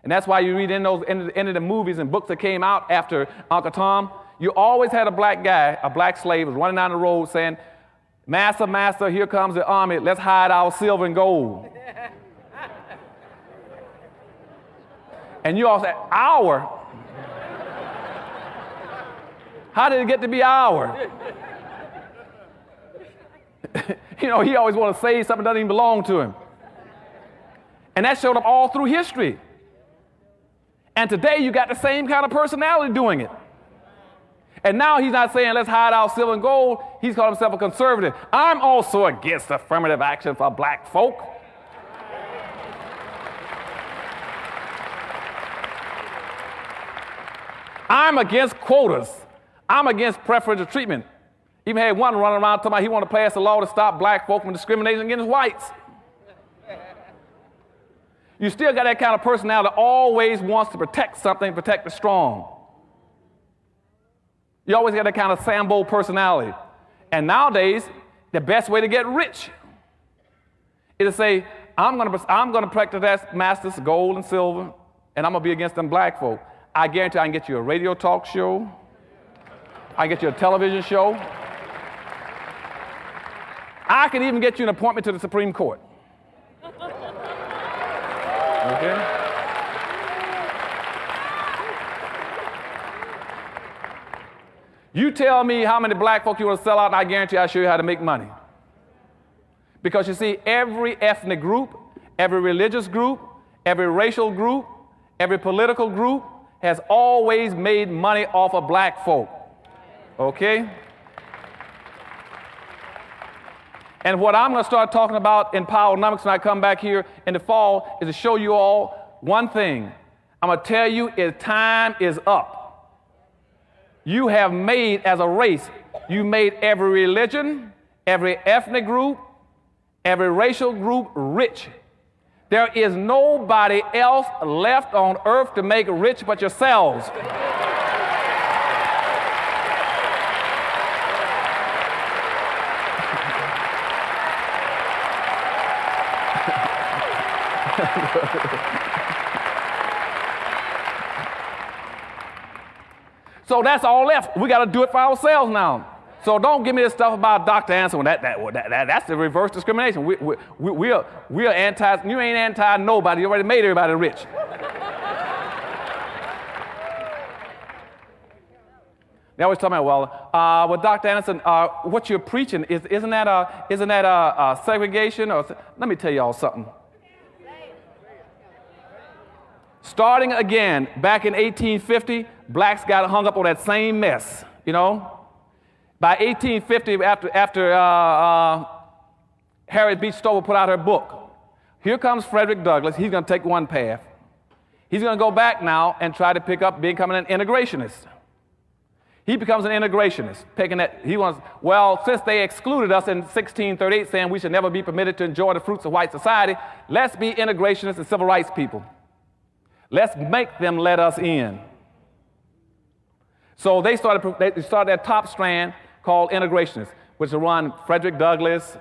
And that's why you read in the movies and books that came out after Uncle Tom, you always had a black guy, a black slave, was running down the road saying, Master, master, here comes the army, let's hide our silver and gold. And you all say, our? How did it get to be our? You know, he always wants to say something that doesn't even belong to him. And that showed up all through history. And today you got the same kind of personality doing it. And now he's not saying let's hide our silver and gold. He's called himself a conservative. I'm also against affirmative action for black folk. I'm against quotas. I'm against preferential treatment. Even had one running around talking about he wanted to pass a law to stop black folk from discriminating against whites. You still got that kind of personality that always wants to protect something, protect the strong. You always got that kind of Sambo personality. And nowadays, the best way to get rich is to say, I'm going to protect that master's gold and silver, and I'm going to be against them black folk. I guarantee I can get you a radio talk show. I can get you a television show. I can even get you an appointment to the Supreme Court. Okay? You tell me how many black folk you want to sell out, and I guarantee I'll show you how to make money. Because you see, every ethnic group, every religious group, every racial group, every political group has always made money off of black folk. Okay? And what I'm going to start talking about in Powernomics when I come back here in the fall is to show you all one thing. I'm going to tell you time is up. You have made, as a race, you made every religion, every ethnic group, every racial group rich. There is nobody else left on earth to make rich but yourselves. So that's all left. We got to do it for ourselves now. So don't give me this stuff about Dr. Anderson. That's the reverse discrimination. We are anti. You ain't anti nobody. You already made everybody rich. They always tell me, well, Dr. Anderson, what you're preaching isn't that segregation? Or let me tell y'all something. Starting again, back in 1850, blacks got hung up on that same mess, you know. By 1850, after Harriet Beecher Stover put out her book, here comes Frederick Douglass. He's going to take one path. He's going to go back now and try to pick up becoming an integrationist. He becomes an integrationist, picking that he wants. Well, since they excluded us in 1638, saying we should never be permitted to enjoy the fruits of white society, let's be integrationists and civil rights people. Let's make them let us in. So they started their top strand called integrationists, which will run Frederick Douglass,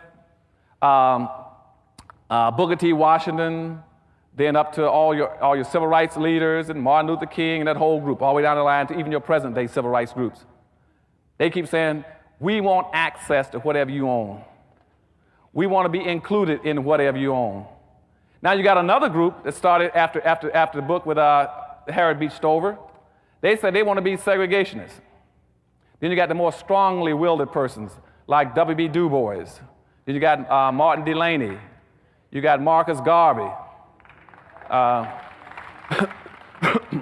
Booker T. Washington, then up to all your civil rights leaders and Martin Luther King and that whole group, all the way down the line to even your present-day civil rights groups. They keep saying, we want access to whatever you own. We want to be included in whatever you own. Now you got another group that started after the book with Harriet Beecher Stover. They said they want to be segregationists. Then you got the more strongly willed persons like W.B. Du Bois. Then you got Martin Delany. You got Marcus Garvey.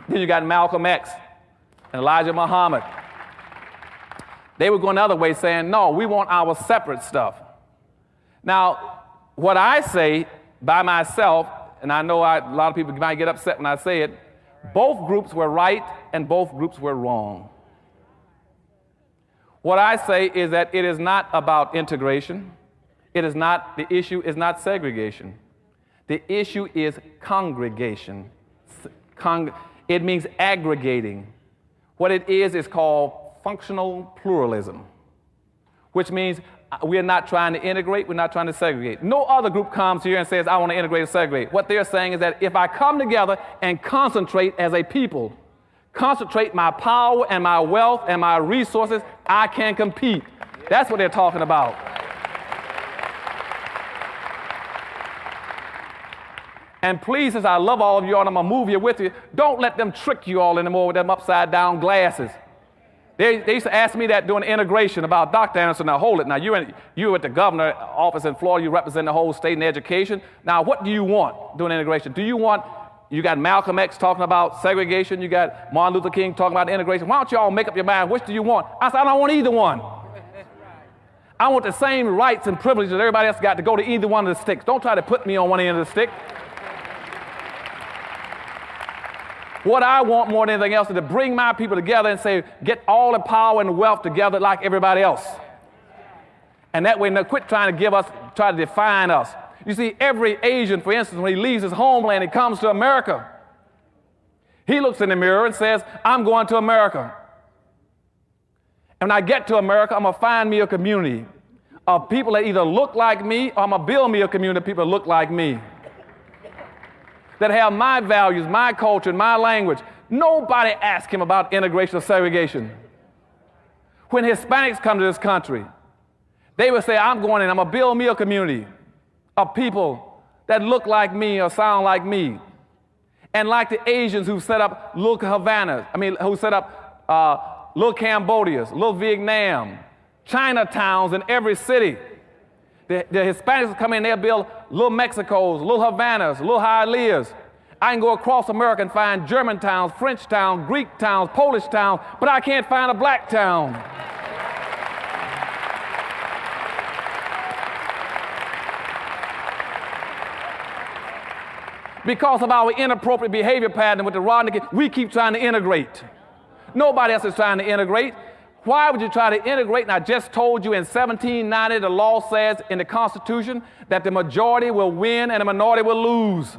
Then you got Malcolm X and Elijah Muhammad. They were going the other way saying, no, we want our separate stuff. Now, what I say by myself, and I know a lot of people might get upset when I say it, both groups were right and both groups were wrong. What I say is that it is not about integration. The issue is not segregation. The issue is congregation. It means aggregating. What it is called functional pluralism, which means we are not trying to integrate, we're not trying to segregate. No other group comes here and says, I want to integrate and segregate. What they're saying is that if I come together and concentrate as a people, concentrate my power and my wealth and my resources, I can compete. That's what they're talking about. And please, since I love all of you all, I'm going to move here with you, don't let them trick you all anymore with them upside-down glasses. They used to ask me that during integration about Dr. Anderson. Now, hold it. Now, you're at the governor's office in Florida. You represent the whole state in education. Now, what do you want during integration? You got Malcolm X talking about segregation. You got Martin Luther King talking about integration. Why don't you all make up your mind? Which do you want? I said, I don't want either one. I want the same rights and privileges that everybody else got to go to either one of the sticks. Don't try to put me on one end of the stick. What I want more than anything else is to bring my people together and say, get all the power and wealth together like everybody else. And that way, quit trying to try to define us. You see, every Asian, for instance, when he leaves his homeland, he comes to America. He looks in the mirror and says, I'm going to America. And when I get to America, I'm going to find me a community of people that either look like me or I'm going to build me a community of people that look like me, that have my values, my culture, and my language. Nobody asked him about integration or segregation. When Hispanics come to this country, they would say, I'm going in, I'm going to build me a community of people that look like me or sound like me. And like the Asians who set up little Havanas, who set up little Cambodias, little Vietnam, Chinatowns in every city. The Hispanics come in, they'll build little Mexicos, little Havanas, little Hialeahs. I can go across America and find German towns, French towns, Greek towns, Polish towns, but I can't find a black town. Because of our inappropriate behavior pattern with the rod and the we keep trying to integrate. Nobody else is trying to integrate. Why would you try to integrate? And I just told you in 1790, the law says in the Constitution that the majority will win and the minority will lose.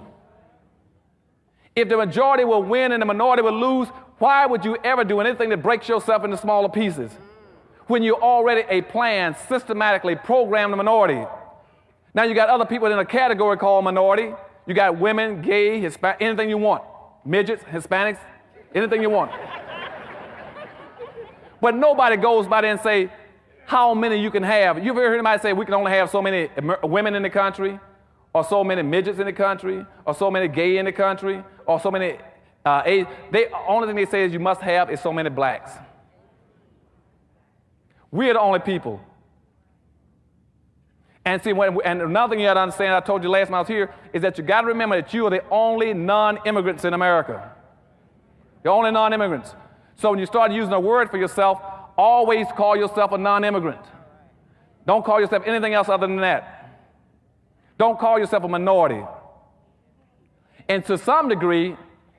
If the majority will win and the minority will lose, why would you ever do anything that breaks yourself into smaller pieces when you already a plan systematically program the minority? Now you got other people in a category called minority. You got women, gay, Hispanic, anything you want. Midgets, Hispanics, anything you want. But nobody goes by there and say how many you can have. You've ever heard anybody say we can only have so many women in the country, or so many midgets in the country, or so many gay in the country, or so many the only thing they say is you must have is so many blacks. We're the only people. And see, and another thing you got to understand, I told you last time I was here, is that you got to remember that you are the only non-immigrants in America. The only non-immigrants. So when you start using a word for yourself, always call yourself a non-immigrant. Don't call yourself anything else other than that. Don't call yourself a minority. And to some degree,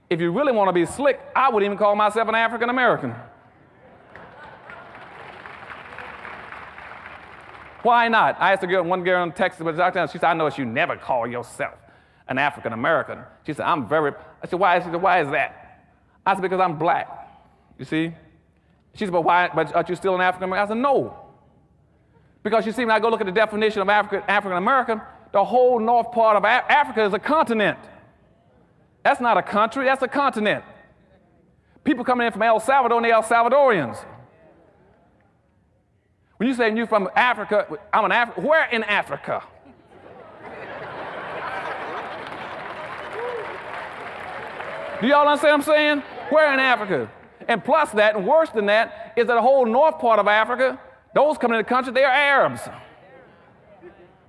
if you really want to be slick, I would even call myself an African American. Why not? I asked one girl in Texas, she said, I noticed you never call yourself an African American. She said, I said, why? She said, why is that? I said, because I'm black. You see? She said, but why? But are you still an African American? I said, no. Because you see, when I go look at the definition of African American, the whole north part of Africa is a continent. That's not a country, that's a continent. People coming in from El Salvador, and they're El Salvadorians. When you say you're from Africa, I'm an African. Where in Africa? Do y'all understand what I'm saying? Where in Africa? And plus that, and worse than that, is that the whole north part of Africa, those coming into the country, they are Arabs,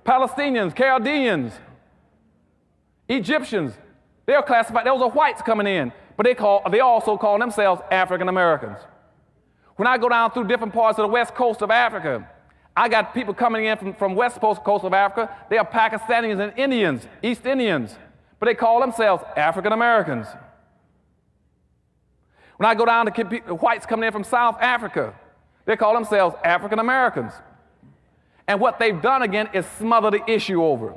Palestinians, Chaldeans, Egyptians. They are classified, those are whites coming in, but they also call themselves African Americans. When I go down through different parts of the west coast of Africa, I got people coming in from west coast of Africa. They are Pakistanis and Indians, East Indians, but they call themselves African Americans. When I go down to whites coming in from South Africa, they call themselves African Americans. And what they've done again is smother the issue over.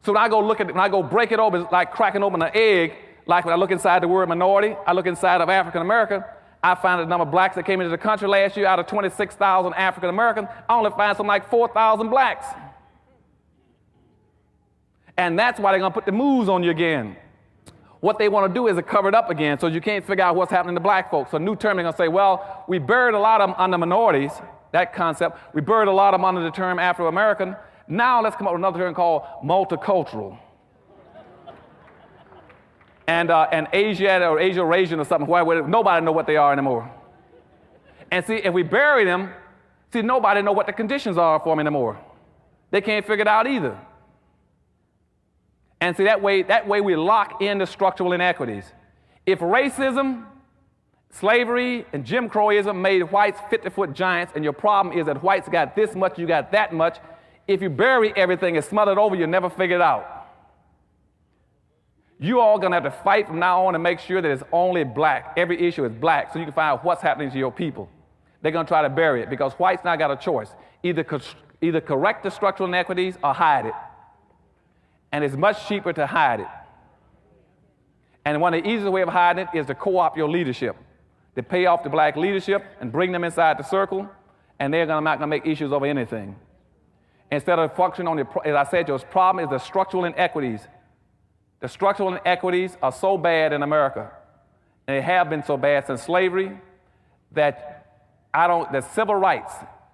So when I go look at it, when I go break it open, it's like cracking open an egg. Like when I look inside the word minority, I look inside of African American, I find the number of blacks that came into the country last year out of 26,000 African Americans, I only find something like 4,000 blacks. And that's why they're going to put the moves on you again. What they want to do is to cover it up again so you can't figure out what's happening to black folks. So a new term, they're going to say, well, we buried a lot of them under minorities, that concept. We buried a lot of them under the term Afro-American. Now let's come up with another term called multicultural. And Asian or Asia-Rasian or something, where nobody know what they are anymore. And see, if we bury them, see, nobody know what the conditions are for them anymore. They can't figure it out either. And see, that way we lock in the structural inequities. If racism, slavery, and Jim Crowism made whites 50-foot giants, and your problem is that whites got this much, you got that much, if you bury everything and smother it over, you'll never figure it out. You all going to have to fight from now on to make sure that it's only black. Every issue is black, so you can find out what's happening to your people. They're going to try to bury it because whites now got a choice. Either correct the structural inequities or hide it. And it's much cheaper to hide it. And one of the easiest ways of hiding it is to co-opt your leadership. To pay off the black leadership and bring them inside the circle, and they're not going to make issues over anything. Instead of functioning on as I said, your problem is the structural inequities. The structural inequities are so bad in America, and they have been so bad since slavery, that that civil rights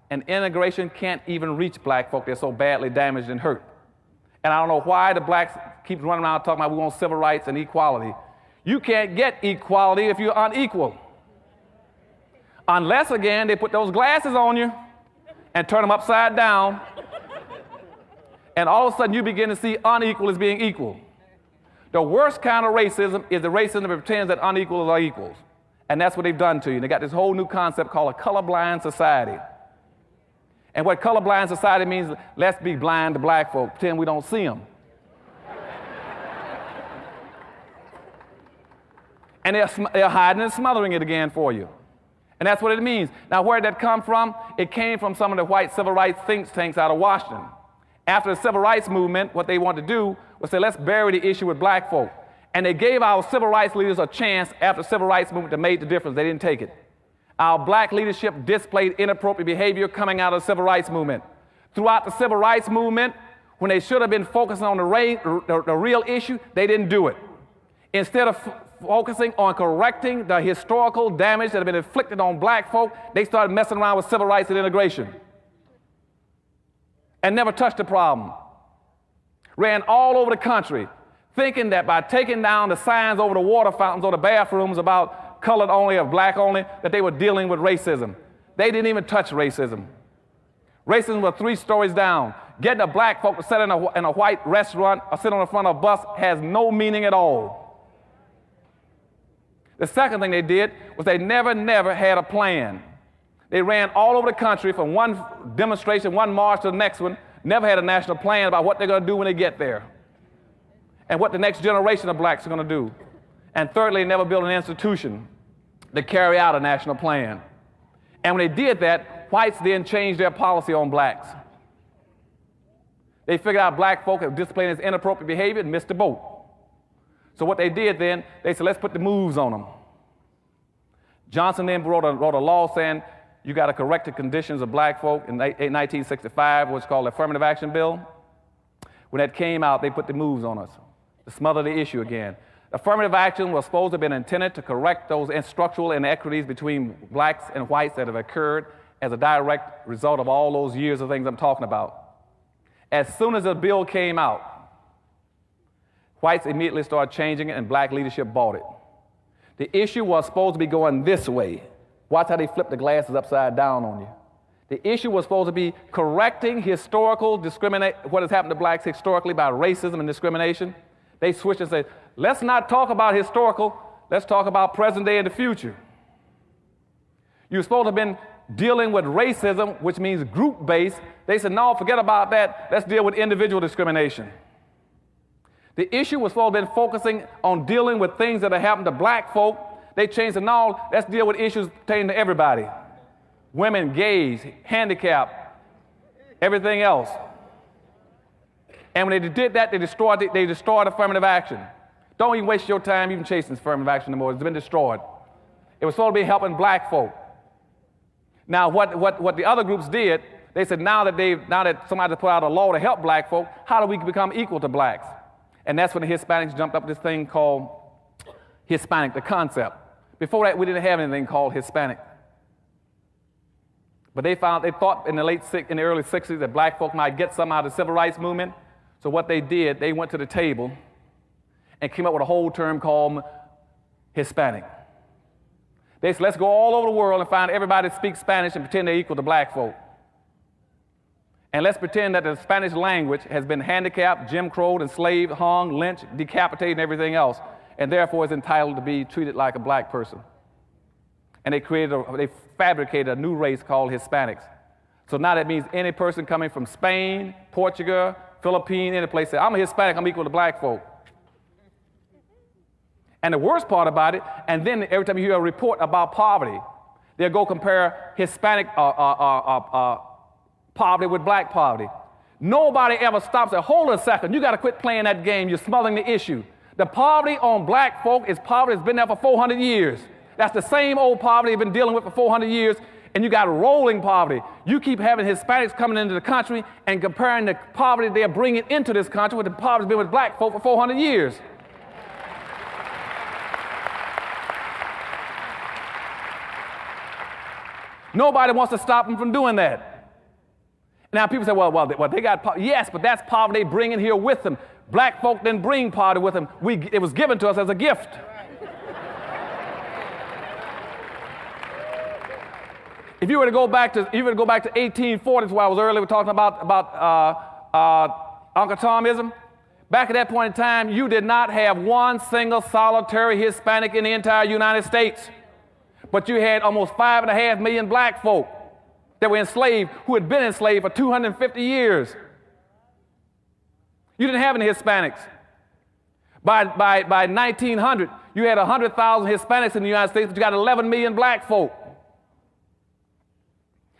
and integration can't even reach black folk. They're so badly damaged and hurt. And I don't know why the blacks keep running around talking about we want civil rights and equality. You can't get equality if you're unequal. Unless, again, they put those glasses on you and turn them upside down, and all of a sudden you begin to see unequal as being equal. The worst kind of racism is the racism that pretends that unequals are equals. And that's what they've done to you. They got this whole new concept called a colorblind society. And what colorblind society means, let's be blind to black folk, pretend we don't see them. And they're hiding and smothering it again for you. And that's what it means. Now, where did that come from? It came from some of the white civil rights think tanks out of Washington. After the civil rights movement, what they wanted to do was say, let's bury the issue with black folk. And they gave our civil rights leaders a chance after the civil rights movement to make the difference. They didn't take it. Our black leadership displayed inappropriate behavior coming out of the civil rights movement. Throughout the civil rights movement, when they should have been focusing on the real issue, they didn't do it. Instead of focusing on correcting the historical damage that had been inflicted on black folk, they started messing around with civil rights and integration and never touched the problem. Ran all over the country, thinking that by taking down the signs over the water fountains or the bathrooms about colored only or black only, that they were dealing with racism. They didn't even touch racism. Racism was 3 stories down. Getting a black folk to sit in a white restaurant or sit on the front of a bus has no meaning at all. The second thing they did was they never had a plan. They ran all over the country from one demonstration, one march to the next one, never had a national plan about what they're going to do when they get there and what the next generation of blacks are going to do. And thirdly, they never built an institution to carry out a national plan. And when they did that, whites then changed their policy on blacks. They figured out black folk had displayed this inappropriate behavior and missed the boat. So what they did then, they said, let's put the moves on them. Johnson then wrote a law saying you got to correct the conditions of black folk in 1965, what's called the Affirmative Action Bill. When that came out, they put the moves on us to smother the issue again. Affirmative action was supposed to have been intended to correct those structural inequities between blacks and whites that have occurred as a direct result of all those years of things I'm talking about. As soon as the bill came out, whites immediately started changing it, and black leadership bought it. The issue was supposed to be going this way. Watch how they flip the glasses upside down on you. The issue was supposed to be correcting historical what has happened to blacks historically by racism and discrimination. They switched and said, let's not talk about historical, let's talk about present day and the future. You're supposed to have been dealing with racism, which means group-based. They said, no, forget about that. Let's deal with individual discrimination. The issue was supposed to have been focusing on dealing with things that have happened to black folk. They changed it. No, let's deal with issues pertaining to everybody. Women, gays, handicapped, everything else. And when they did that, they destroyed affirmative action. Don't even waste your time even chasing affirmative action anymore. It's been destroyed. It was supposed to be helping black folk. Now, what the other groups did, they said, now that somebody put out a law to help black folk, how do we become equal to blacks? And that's when the Hispanics jumped up with this thing called Hispanic, the concept. Before that, we didn't have anything called Hispanic. But they thought in the early 60s that black folk might get some out of the civil rights movement. So what they did, they went to the table and came up with a whole term called Hispanic. They said, let's go all over the world and find everybody that speaks Spanish and pretend they're equal to black folk. And let's pretend that the Spanish language has been handicapped, Jim Crowed, enslaved, hung, lynched, decapitated, and everything else, and therefore is entitled to be treated like a black person. And they fabricated a new race called Hispanics. So now that means any person coming from Spain, Portugal, Philippines, any place, say, I'm a Hispanic, I'm equal to black folk. And the worst part about it, and then every time you hear a report about poverty, they'll go compare Hispanic poverty with black poverty. Nobody ever stops and hold a second, you got to quit playing that game, you're smothering the issue. The poverty on black folk is poverty that's been there for 400 years. That's the same old poverty you've been dealing with for 400 years, and you got rolling poverty. You keep having Hispanics coming into the country and comparing the poverty they're bringing into this country with the poverty that's been with black folk for 400 years. Nobody wants to stop them from doing that. Now people say, well, they got poverty. Yes, but that's poverty they bring in here with them. Black folk didn't bring poverty with them. It was given to us as a gift. If you were to go back to 1840s, where I was earlier talking about Uncle Tomism, back at that point in time, you did not have one single solitary Hispanic in the entire United States. But you had almost 5.5 million black folk that were enslaved, who had been enslaved for 250 years. You didn't have any Hispanics. By 1900, you had 100,000 Hispanics in the United States, but you got 11 million black folk.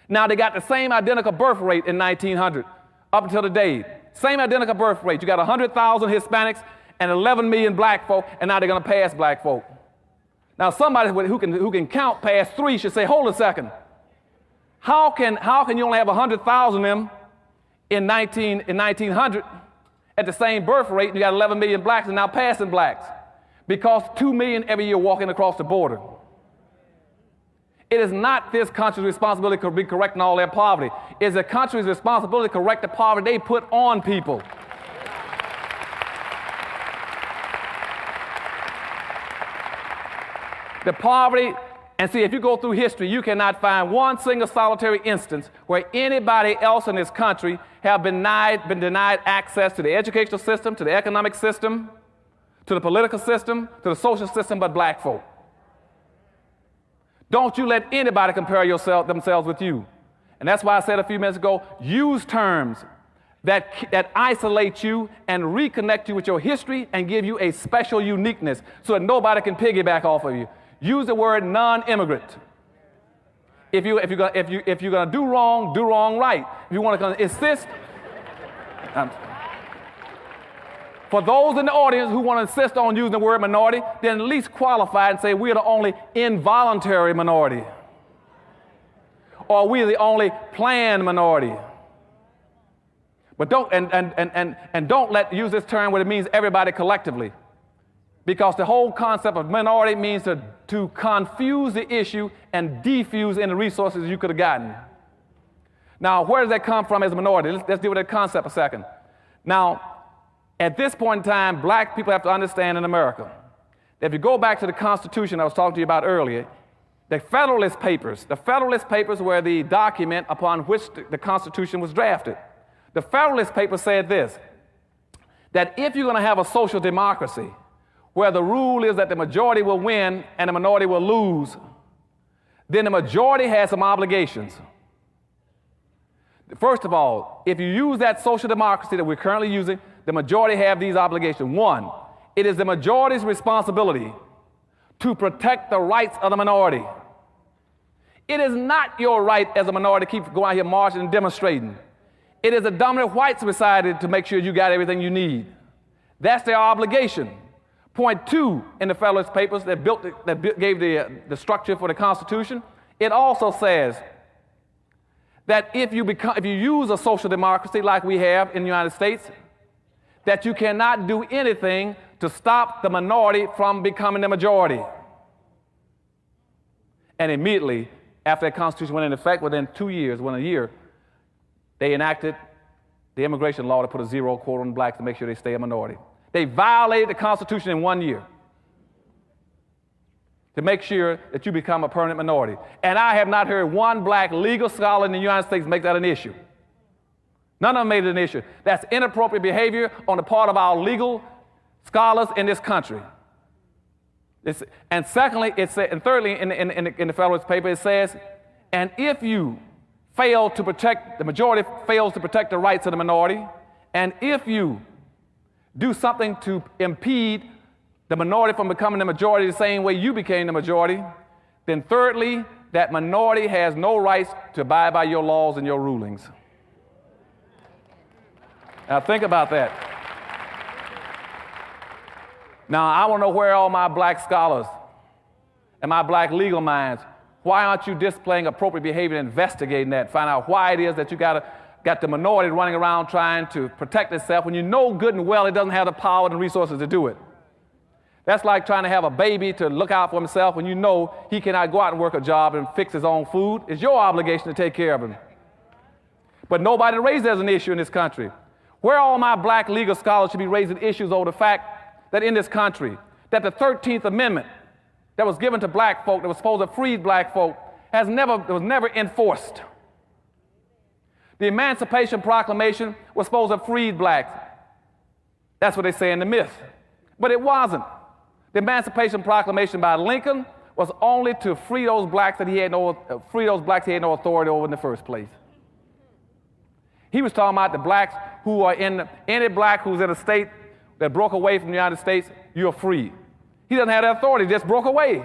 Now, they got the same identical birth rate in 1900 up until today. Same identical birth rate. You got 100,000 Hispanics and 11 million black folk, and now they're going to pass black folk. Now, somebody who can count past 3 should say, hold a second. How can you only have 100,000 of them in 1900 at the same birth rate, and you got 11 million blacks and now passing blacks? Because 2 million every year walking across the border. It is not this country's responsibility to be correcting all their poverty. It's the country's responsibility to correct the poverty they put on people. The poverty, and see, if you go through history, you cannot find one single solitary instance where anybody else in this country have been denied access to the educational system, to the economic system, to the political system, to the social system, but black folk. Don't you let anybody compare themselves with you. And that's why I said a few minutes ago, use terms that isolate you and reconnect you with your history and give you a special uniqueness so that nobody can piggyback off of you. Use the word non-immigrant. If you're going to do wrong right. If you want to insist, for those in the audience who want to insist on using the word minority, then at least qualify and say we're the only involuntary minority, or we're the only planned minority. But don't use this term where it means everybody collectively. Because the whole concept of minority means to confuse the issue and defuse any resources you could have gotten. Now, where does that come from as a minority? Let's deal with that concept a second. Now, at this point in time, black people have to understand in America that if you go back to the Constitution I was talking to you about earlier, the Federalist Papers were the document upon which the Constitution was drafted. The Federalist Papers said this, that if you're going to have a social democracy, where the rule is that the majority will win and the minority will lose, then the majority has some obligations. First of all, if you use that social democracy that we're currently using, the majority have these obligations. One, it is the majority's responsibility to protect the rights of the minority. It is not your right as a minority to keep going out here marching and demonstrating. It is the dominant white society to make sure you got everything you need. That's their obligation. Point 2 in the Federalist Papers that gave the structure for the Constitution, it also says that if you use a social democracy like we have in the United States, that you cannot do anything to stop the minority from becoming the majority. And immediately after that Constitution went into effect, within a year, they enacted the immigration law to put a zero quota on blacks to make sure they stay a minority. They violated the Constitution in 1 year to make sure that you become a permanent minority. And I have not heard one black legal scholar in the United States make that an issue. None of them made it an issue. That's inappropriate behavior on the part of our legal scholars in this country. And thirdly, in the Federalist Paper, it says, and if you fail to protect, the majority fails to protect the rights of the minority, and if you do something to impede the minority from becoming the majority the same way you became the majority, then thirdly, that minority has no rights to abide by your laws and your rulings. Now think about that. Now I want to know where are all my black scholars and my black legal minds. Why aren't you displaying appropriate behavior and investigating that, find out why it is that you got the minority running around trying to protect itself when you know good and well it doesn't have the power and resources to do it. That's like trying to have a baby to look out for himself when you know he cannot go out and work a job and fix his own food. It's your obligation to take care of him. But nobody raised it as an issue in this country. Where all my black legal scholars should be raising issues over the fact that in this country, that the 13th Amendment that was given to black folk, that was supposed to free black folk, was never enforced. The Emancipation Proclamation was supposed to free blacks. That's what they say in the myth. But it wasn't. The Emancipation Proclamation by Lincoln was only to free those blacks that he had no authority over in the first place. He was talking about the blacks who are any black who's in a state that broke away from the United States, you're free. He doesn't have that authority, just broke away.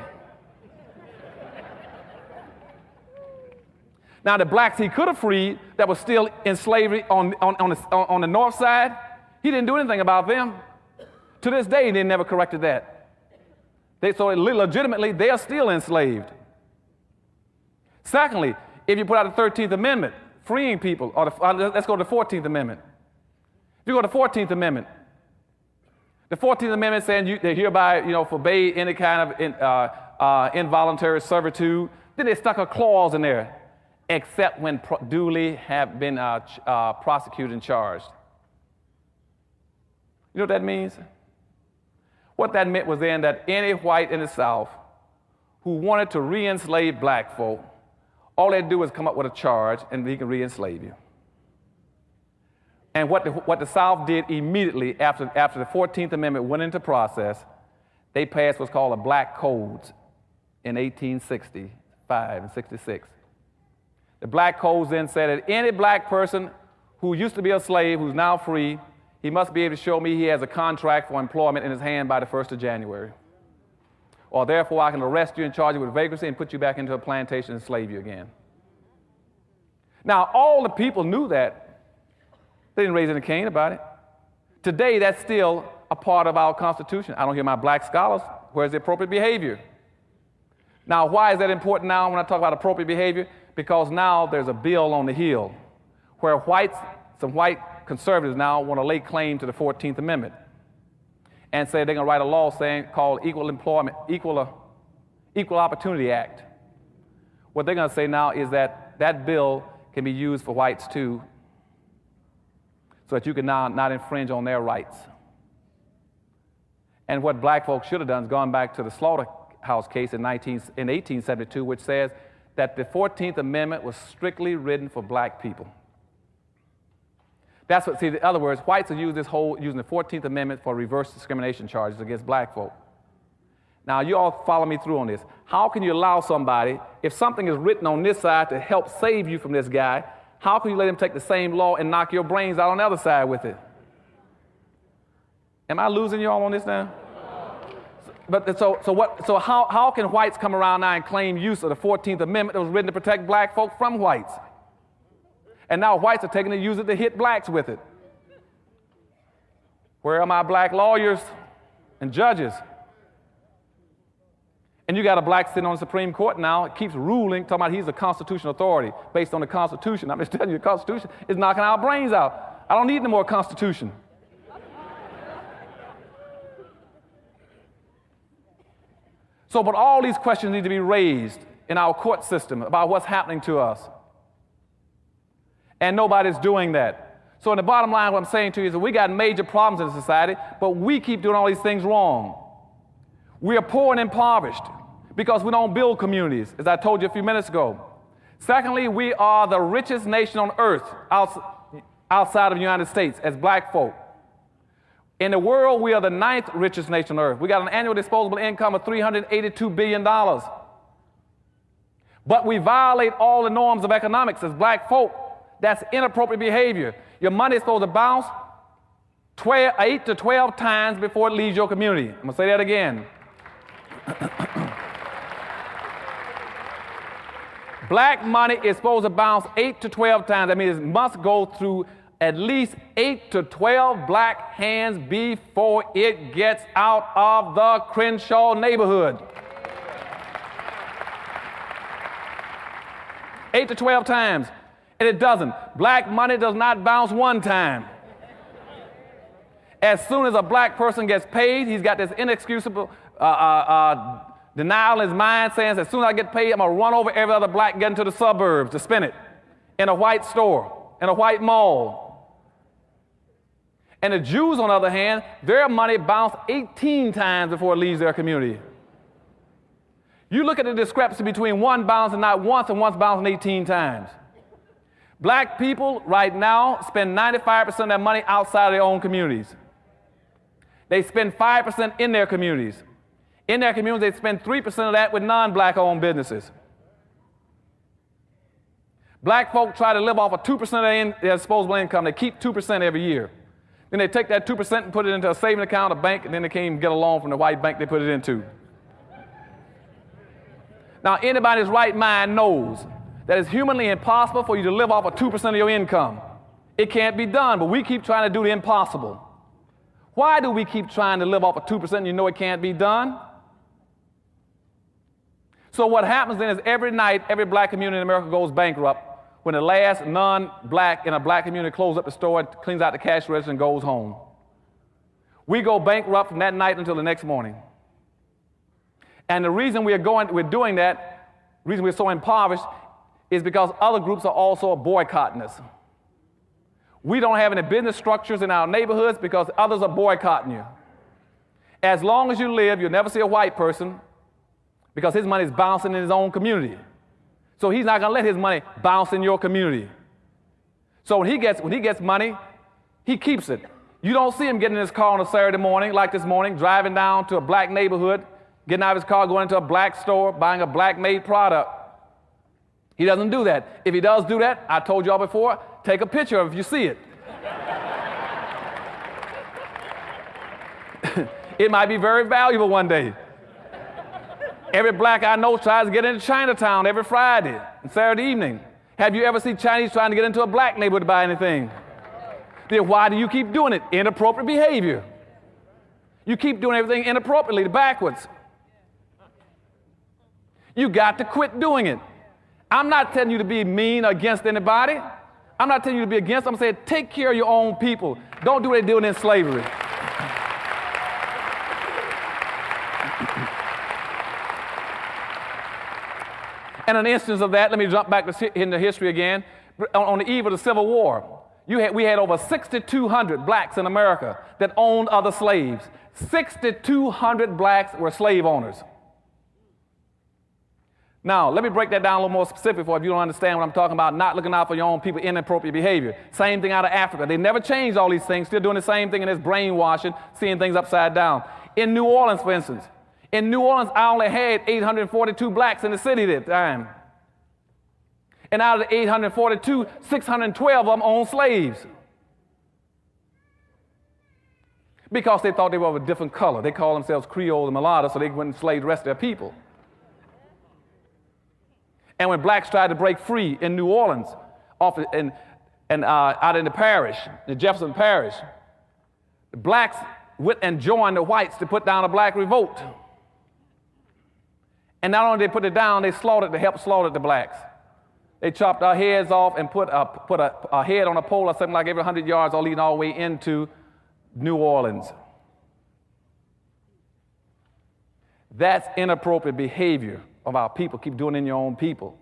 Now, the blacks he could have freed that were still in slavery on the north side, he didn't do anything about them. To this day, they never corrected that. So legitimately, they are still enslaved. Secondly, if you put out the 13th Amendment, freeing people, or let's go to the 14th Amendment. If you go to the 14th Amendment, the 14th Amendment saying they hereby, forbade any kind of involuntary servitude. Then they stuck a clause in there, except when duly have been prosecuted and charged. You know what that means? What that meant was then that any white in the South who wanted to re-enslave black folk, all they'd do was come up with a charge and he can re-enslave you. And what the South did immediately after the 14th Amendment went into process, they passed what's called a Black Codes in 1865 and 66. The Black Codes then said that any black person who used to be a slave, who's now free, he must be able to show me he has a contract for employment in his hand by the 1st of January. Or therefore I can arrest you and charge you with vagrancy and put you back into a plantation and slave you again. Now, all the people knew that. They didn't raise any cane about it. Today, that's still a part of our Constitution. I don't hear my black scholars. Where's the appropriate behavior? Now, why is that important now when I talk about appropriate behavior? Because now there's a bill on the Hill where some white conservatives now want to lay claim to the 14th Amendment and say they're going to write a law called Equal Opportunity Act. What they're going to say now is that bill can be used for whites too, so that you can now not infringe on their rights. And what black folks should have done is gone back to the slaughterhouse case in 1872, which says that the 14th Amendment was strictly written for black people. That's what, in other words, whites are using the 14th Amendment for reverse discrimination charges against black folk. Now, you all follow me through on this. How can you allow somebody, if something is written on this side to help save you from this guy, how can you let him take the same law and knock your brains out on the other side with it? Am I losing you all on this now? So how can whites come around now and claim use of the 14th Amendment that was written to protect black folk from whites? And now whites are taking it and use it to hit blacks with it. Where are my black lawyers and judges? And you got a black sitting on the Supreme Court now, it keeps ruling, talking about he's a constitutional authority based on the Constitution. I'm just telling you, the Constitution is knocking our brains out. I don't need no more Constitution. But all these questions need to be raised in our court system about what's happening to us. And nobody's doing that. So in the bottom line, what I'm saying to you is that we got major problems in society, but we keep doing all these things wrong. We are poor and impoverished because we don't build communities, as I told you a few minutes ago. Secondly, we are the richest nation on earth outside of the United States as black folk. In the world, we are the 9th richest nation on earth. We got an annual disposable income of $382 billion. But we violate all the norms of economics as black folk. That's inappropriate behavior. Your money is supposed to bounce 8 to 12 times before it leaves your community. I'm going to say that again. Black money is supposed to bounce 8 to 12 times. That means it must go through at least 8 to 12 black hands before it gets out of the Crenshaw neighborhood. 8 to 12 times. And it doesn't. Black money does not bounce one time. As soon as a black person gets paid, he's got this inexcusable denial in his mind, saying, as soon as I get paid, I'm going to run over every other black and get into the suburbs to spend it in a white store, in a white mall. And the Jews, on the other hand, their money bounced 18 times before it leaves their community. You look at the discrepancy between one bouncing not once and one's bouncing 18 times. Black people right now spend 95% of their money outside of their own communities. They spend 5% in their communities. In their communities, they spend 3% of that with non-black owned businesses. Black folk try to live off of 2% of their disposable income. They keep 2% every year. Then they take that 2% and put it into a savings account, a bank, and then they can't even get a loan from the white bank they put it into. Now, anybody's right mind knows that it's humanly impossible for you to live off of 2% of your income. It can't be done, but we keep trying to do the impossible. Why do we keep trying to live off of 2% and you know it can't be done? So what happens then is every night, every black community in America goes bankrupt when the last non-black in a black community closes up the store and cleans out the cash register and goes home. We go bankrupt from that night until the next morning. And the reason we're doing that, the reason we're so impoverished, is because other groups are also boycotting us. We don't have any business structures in our neighborhoods because others are boycotting you. As long as you live, you'll never see a white person because his money is bouncing in his own community. So he's not going to let his money bounce in your community. So when he gets money, he keeps it. You don't see him getting in his car on a Saturday morning, like this morning, driving down to a black neighborhood, getting out of his car, going into a black store, buying a black-made product. He doesn't do that. If he does do that, I told y'all before, take a picture of it if you see it. It might be very valuable one day. Every black I know tries to get into Chinatown every Friday and Saturday evening. Have you ever seen Chinese trying to get into a black neighborhood to buy anything? Then why do you keep doing it? Inappropriate behavior. You keep doing everything inappropriately, backwards. You got to quit doing it. I'm not telling you to be mean against anybody. I'm not telling you to be against. I'm saying take care of your own people. Don't do what they're doing in slavery. And an instance of that, let me jump back into history again. On the eve of the Civil War, we had over 6,200 blacks in America that owned other slaves. 6,200 blacks were slave owners. Now, let me break that down a little more specific for if you don't understand what I'm talking about, not looking out for your own people, inappropriate behavior. Same thing out of Africa. They never changed all these things, still doing the same thing, and it's brainwashing, seeing things upside down. In New Orleans, for instance, in New Orleans, I only had 842 blacks in the city at the time. And out of the 842, 612 of them owned slaves. Because they thought they were of a different color. They called themselves Creole and mulatto, so they wouldn't enslave the rest of their people. And when blacks tried to break free in New Orleans, out in the parish, in Jefferson Parish, the blacks went and joined the whites to put down a black revolt. And not only did they put it down, they helped slaughter the blacks. They chopped our heads off and put a head on a pole or something like every 100 yards, all leading all the way into New Orleans. That's inappropriate behavior of our people. Keep doing it in your own people.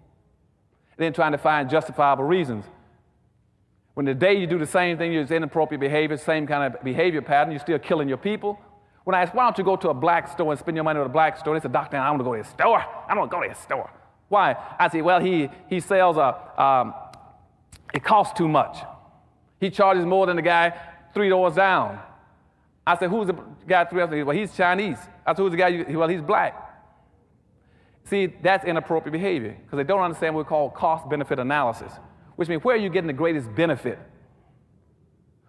And then trying to find justifiable reasons. When the day you do the same thing, it's inappropriate behavior, same kind of behavior pattern, you're still killing your people. When I ask, why don't you go to a black store and spend your money at a black store? They said, Doctor, I don't want to go to his store. I don't want to go to his store. Why? I say, well, he sells it costs too much. He charges more than the guy 3 doors down. I said, who's the guy 3 doors down? Well, he's Chinese. I said, who's the guy? Well, he's black. See, that's inappropriate behavior because they don't understand what we call cost-benefit analysis, which means where are you getting the greatest benefit?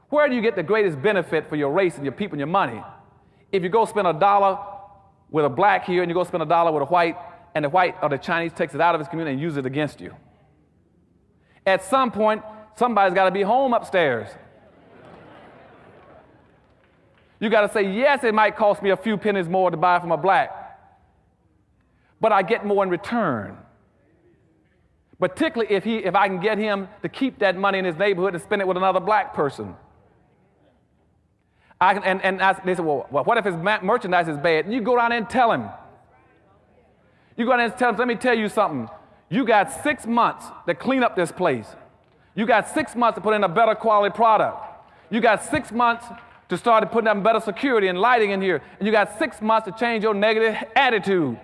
Where do you get the greatest benefit for your race and your people and your money? If you go spend $1 with a black here and you go spend $1 with a white, and the white or the Chinese takes it out of his community and uses it against you. At some point, somebody's got to be home upstairs. You got to say, yes, it might cost me a few pennies more to buy from a black, but I get more in return. Particularly if I can get him to keep that money in his neighborhood and spend it with another black person. They said, well, what if his merchandise is bad? And you go down there and tell him. You go down there and tell him, let me tell you something. You got 6 months to clean up this place. You got 6 months to put in a better quality product. You got 6 months to start putting up better security and lighting in here. And you got 6 months to change your negative attitude.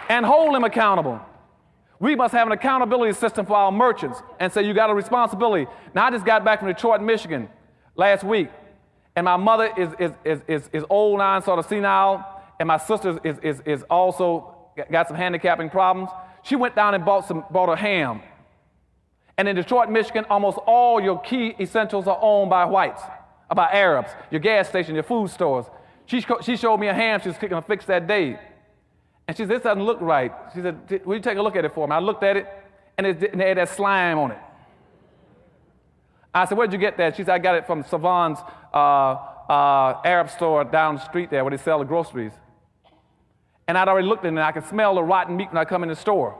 And hold him accountable. We must have an accountability system for our merchants and say, you got a responsibility. Now, I just got back from Detroit, Michigan last week, and my mother is old now and sort of senile, and my sister is also got some handicapping problems. She went down and bought a ham. And in Detroit, Michigan, almost all your key essentials are owned by whites, by Arabs, your gas station, your food stores. She showed me a ham she was going to fix that day. And she said, this doesn't look right. She said, will you take a look at it for me? I looked at it, and it had that slime on it. I said, where'd you get that? She said, I got it from Savon's Arab store down the street there where they sell the groceries. And I'd already looked in it, and I could smell the rotten meat when I come in the store.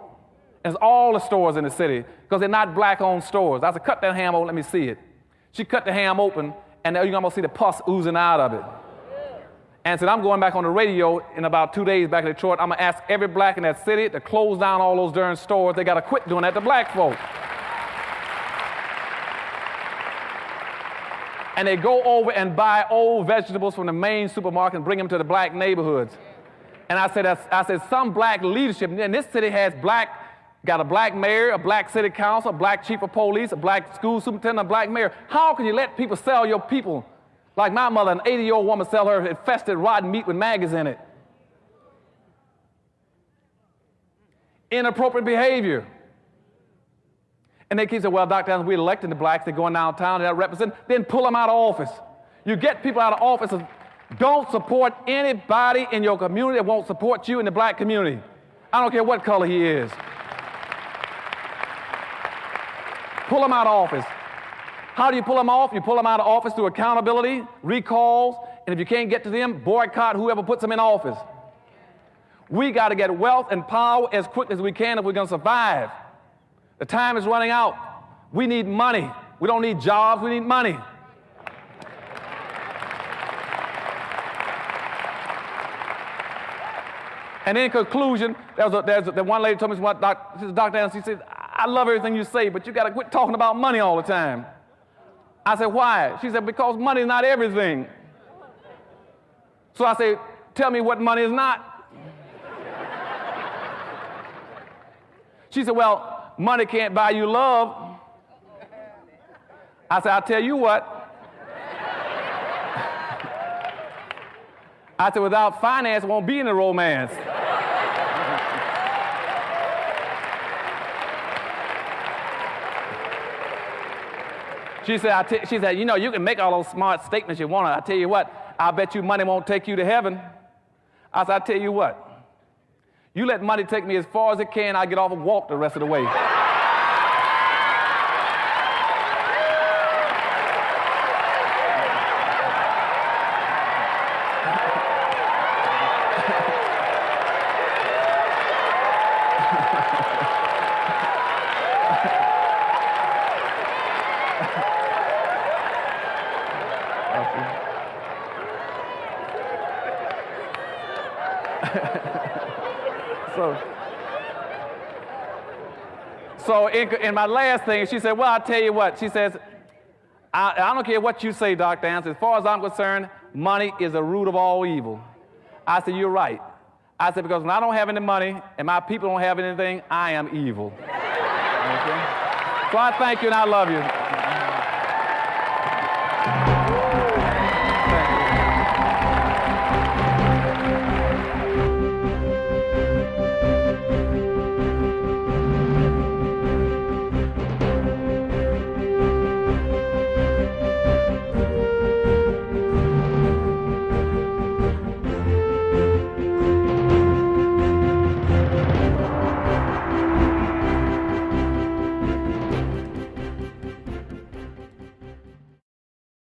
And it's all the stores in the city, because they're not black-owned stores. I said, cut that ham open, let me see it. She cut the ham open, and now you're going to see the pus oozing out of it. And said, I'm going back on the radio in about 2 days back in Detroit. I'm going to ask every black in that city to close down all those darn stores. They got to quit doing that to black folk. And they go over and buy old vegetables from the main supermarket and bring them to the black neighborhoods. And I said, some black leadership, and this city has got a black mayor, a black city council, a black chief of police, a black school superintendent, a black mayor. How can you let people sell your people? Like my mother, an 80-year-old woman, sell her infested rotten meat with maggots in it. Inappropriate behavior. And they keep saying, well, Dr. Anderson, we're electing the blacks. They're going downtown, they're not representing. Then pull them out of office. You get people out of office. Don't support anybody in your community that won't support you in the black community. I don't care what color he is. Pull them out of office. How do you pull them off? You pull them out of office through accountability, recalls, and if you can't get to them, boycott whoever puts them in office. We got to get wealth and power as quick as we can if we're going to survive. The time is running out. We need money. We don't need jobs, we need money. And in conclusion, there's one lady told me, she said, Dr. Anderson, she said, I love everything you say, but you got to quit talking about money all the time. I said, why? She said, because money is not everything. So I said, tell me what money is not. She said, well, money can't buy you love. I said, I'll tell you what. I said, without finance, there won't be any romance. She said, you know, you can make all those smart statements you want. I tell you what, I bet you money won't take you to heaven. I said, I tell you what, you let money take me as far as it can, I get off and walk the rest of the way. So in my last thing, she said, well, I'll tell you what. She says, I don't care what you say, Dr. Anderson. As far as I'm concerned, money is the root of all evil. I said, you're right. I said, because when I don't have any money and my people don't have anything, I am evil. Okay? So I thank you and I love you.